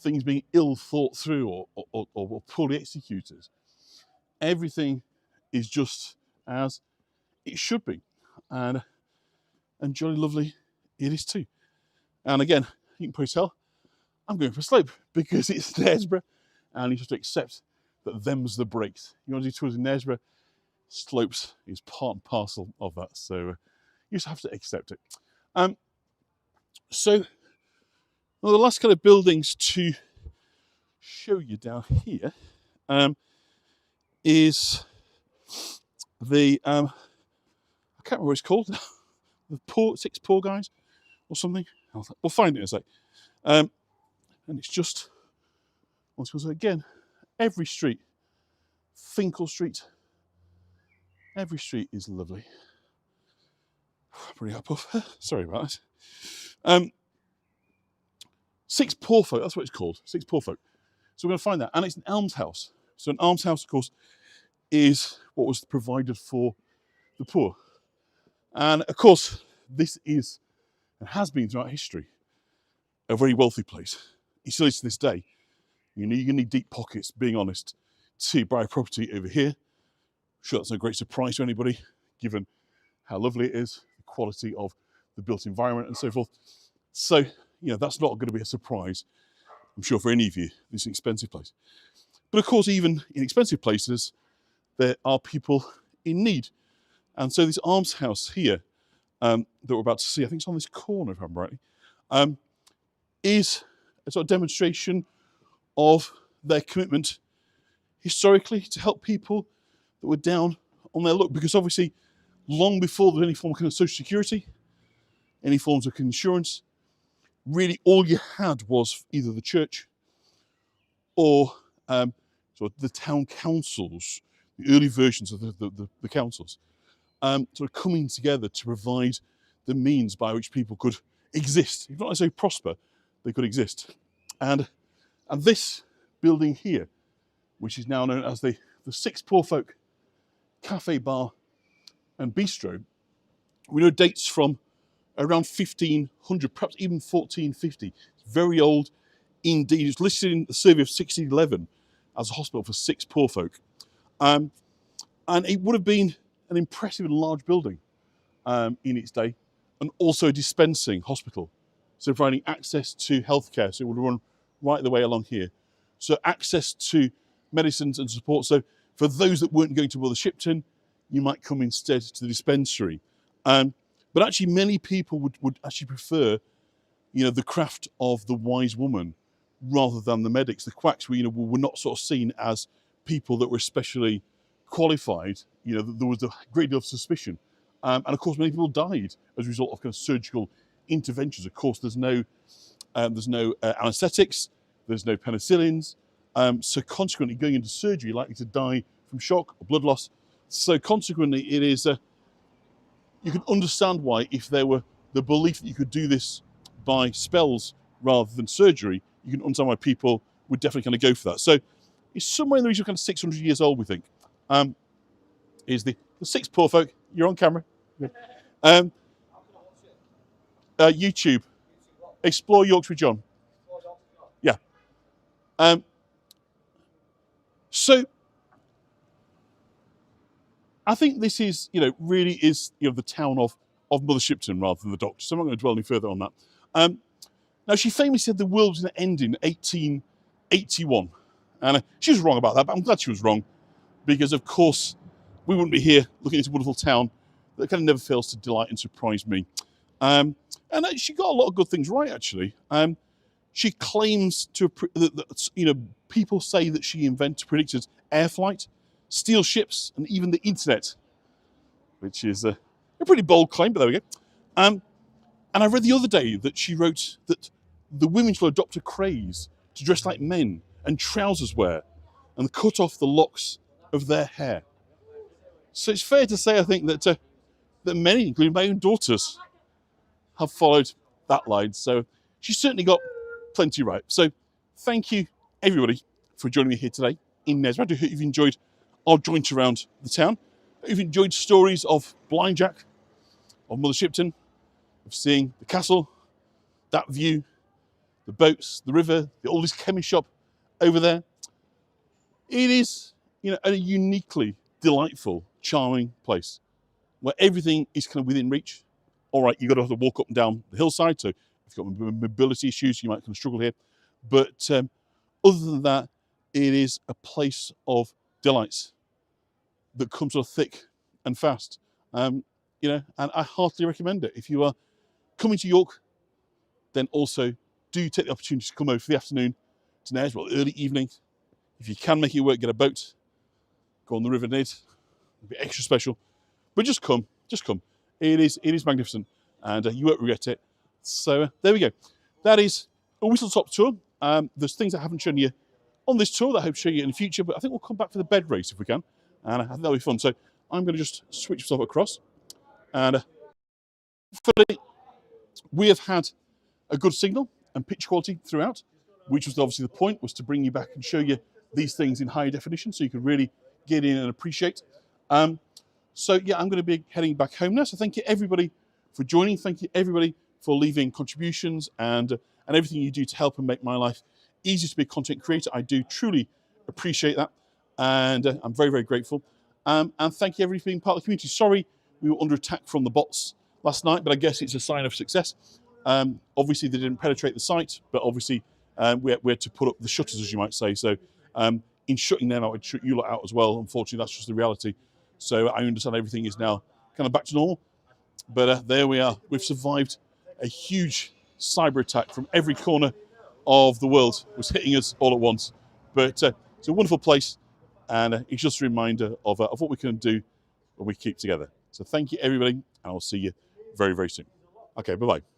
things being ill thought through or poorly executed. Everything is just as it should be, and jolly lovely it is too. And again, you can probably tell I'm going for a slope, because it's Knaresborough, and you just accept that them's the breaks. You want to do tours in Knaresborough, slopes is part and parcel of that. So you just have to accept it. So well, the last kind of buildings to show you down here is the I can't remember what it's called. The Six Poor Guys or something. We'll find it in a sec. And it's just, once again, every street, Finkel Street, every street is lovely. Pretty hot puff. Sorry about that. Six Poor Folk, that's what it's called. Six Poor Folk. So we're going to find that. And it's an almshouse. So an almshouse, of course, is what was provided for the poor. And of course, this is, and has been throughout history, a very wealthy place. It still is to this day. You know, you're going to need deep pockets, being honest, to buy a property over here. Sure, that's no great surprise to anybody, given how lovely it is, the quality of the built environment and so forth. So, you know, that's not going to be a surprise, I'm sure, for any of you. This is an expensive place. But of course, even in expensive places, there are people in need. And so this almshouse here that we're about to see, I think it's on this corner, if I'm right, is a sort of demonstration of their commitment historically to help people that were down on their luck. Because obviously, long before there was any form of kind of social security, any forms of insurance, really all you had was either the church or sort of the town councils, the early versions of the councils, sort of coming together to provide the means by which people could exist. If not necessarily prosper, they could exist. And this building here, which is now known as the Six Poor Folk Cafe, Bar and Bistro, we know dates from around 1500, perhaps even 1450. It's very old indeed. It's listed in the survey of 1611 as a hospital for six poor folk. And it would have been an impressive and large building in its day, and also a dispensing hospital. So providing access to healthcare. So it would run right the way along here. So access to medicines and support. So for those that weren't going to bother Shipton, you might come instead to the dispensary. But actually many people would actually prefer, you know, the craft of the wise woman rather than the medics. The quacks were, you know, were not sort of seen as people that were especially qualified. You know, there was a great deal of suspicion. And of course, many people died as a result of kind of surgical interventions. Of course, there's no anaesthetics, there's no penicillins. So consequently, going into surgery, you're likely to die from shock or blood loss. So consequently, it is, you can understand why, if there were the belief that you could do this by spells rather than surgery, you can understand why people would definitely kind of go for that. So it's somewhere in the region of kind of 600 years old, we think. Is the Six Poor Folk. You're on camera. YouTube. Explore Yorkshire with John. Yeah. So I think this is, you know, really is, you know, the town of Mother Shipton rather than the doctor. So I'm not going to dwell any further on that. Now, she famously said the world was going to end in 1881. And she was wrong about that, but I'm glad she was wrong, because, of course, we wouldn't be here looking at this wonderful town that kind of never fails to delight and surprise me. And she got a lot of good things right, actually. She claims to, you know, people say that she predicted air flight, steel ships, and even the internet, which is a pretty bold claim, but there we go. And I read the other day that she wrote that the women shall adopt a craze to dress like men and trousers wear and cut off the locks of their hair. So it's fair to say, I think, that many, including my own daughters, have followed that line. So she's certainly got plenty right. So thank you, everybody, for joining me here today in Knaresborough. I hope you've enjoyed our jaunt around the town. I hope you've enjoyed stories of Blind Jack, of Mother Shipton, of seeing the castle, that view, the boats, the river, the oldest chemist shop over there. It is, you know, a uniquely delightful, charming place where everything is kind of within reach. All right, you've got to have to walk up and down the hillside, so if you've got mobility issues, you might kind of struggle here. But other than that, it is a place of delights that comes sort of thick and fast. You know, and I heartily recommend it. If you are coming to York, then also do take the opportunity to come over for the afternoon to Knaresborough, early evening. If you can make it work, get a boat, go on the River Nid. It'll be extra special. But just come, just come. It is magnificent, and you won't regret it. So there we go. That is a whistle-top tour. There's things I haven't shown you on this tour that I hope to show you in the future, but I think we'll come back for the bed race if we can, and I think that'll be fun. So I'm going to just switch myself across, and Thankfully, we have had a good signal and picture quality throughout, which was obviously the point, was to bring you back and show you these things in high definition so you could really get in and appreciate. So yeah, I'm going to be heading back home now. So thank you everybody for joining. Thank you everybody for leaving contributions and everything you do to help and make my life easier to be a content creator. I do truly appreciate that, and I'm very, very grateful. And thank you everybody for being part of the community. Sorry we were under attack from the bots last night, but I guess it's a sign of success. Obviously they didn't penetrate the site, but obviously we had to put up the shutters, as you might say. So in shutting them out, I'd shut you lot out as well. Unfortunately, that's just the reality. So I understand everything is now kind of back to normal. But there we are. We've survived a huge cyber attack from every corner of the world. Was hitting us all at once. But it's a wonderful place, and it's just a reminder of what we can do when we keep together. So thank you, everybody, and I'll see you very, very soon. Okay, bye-bye.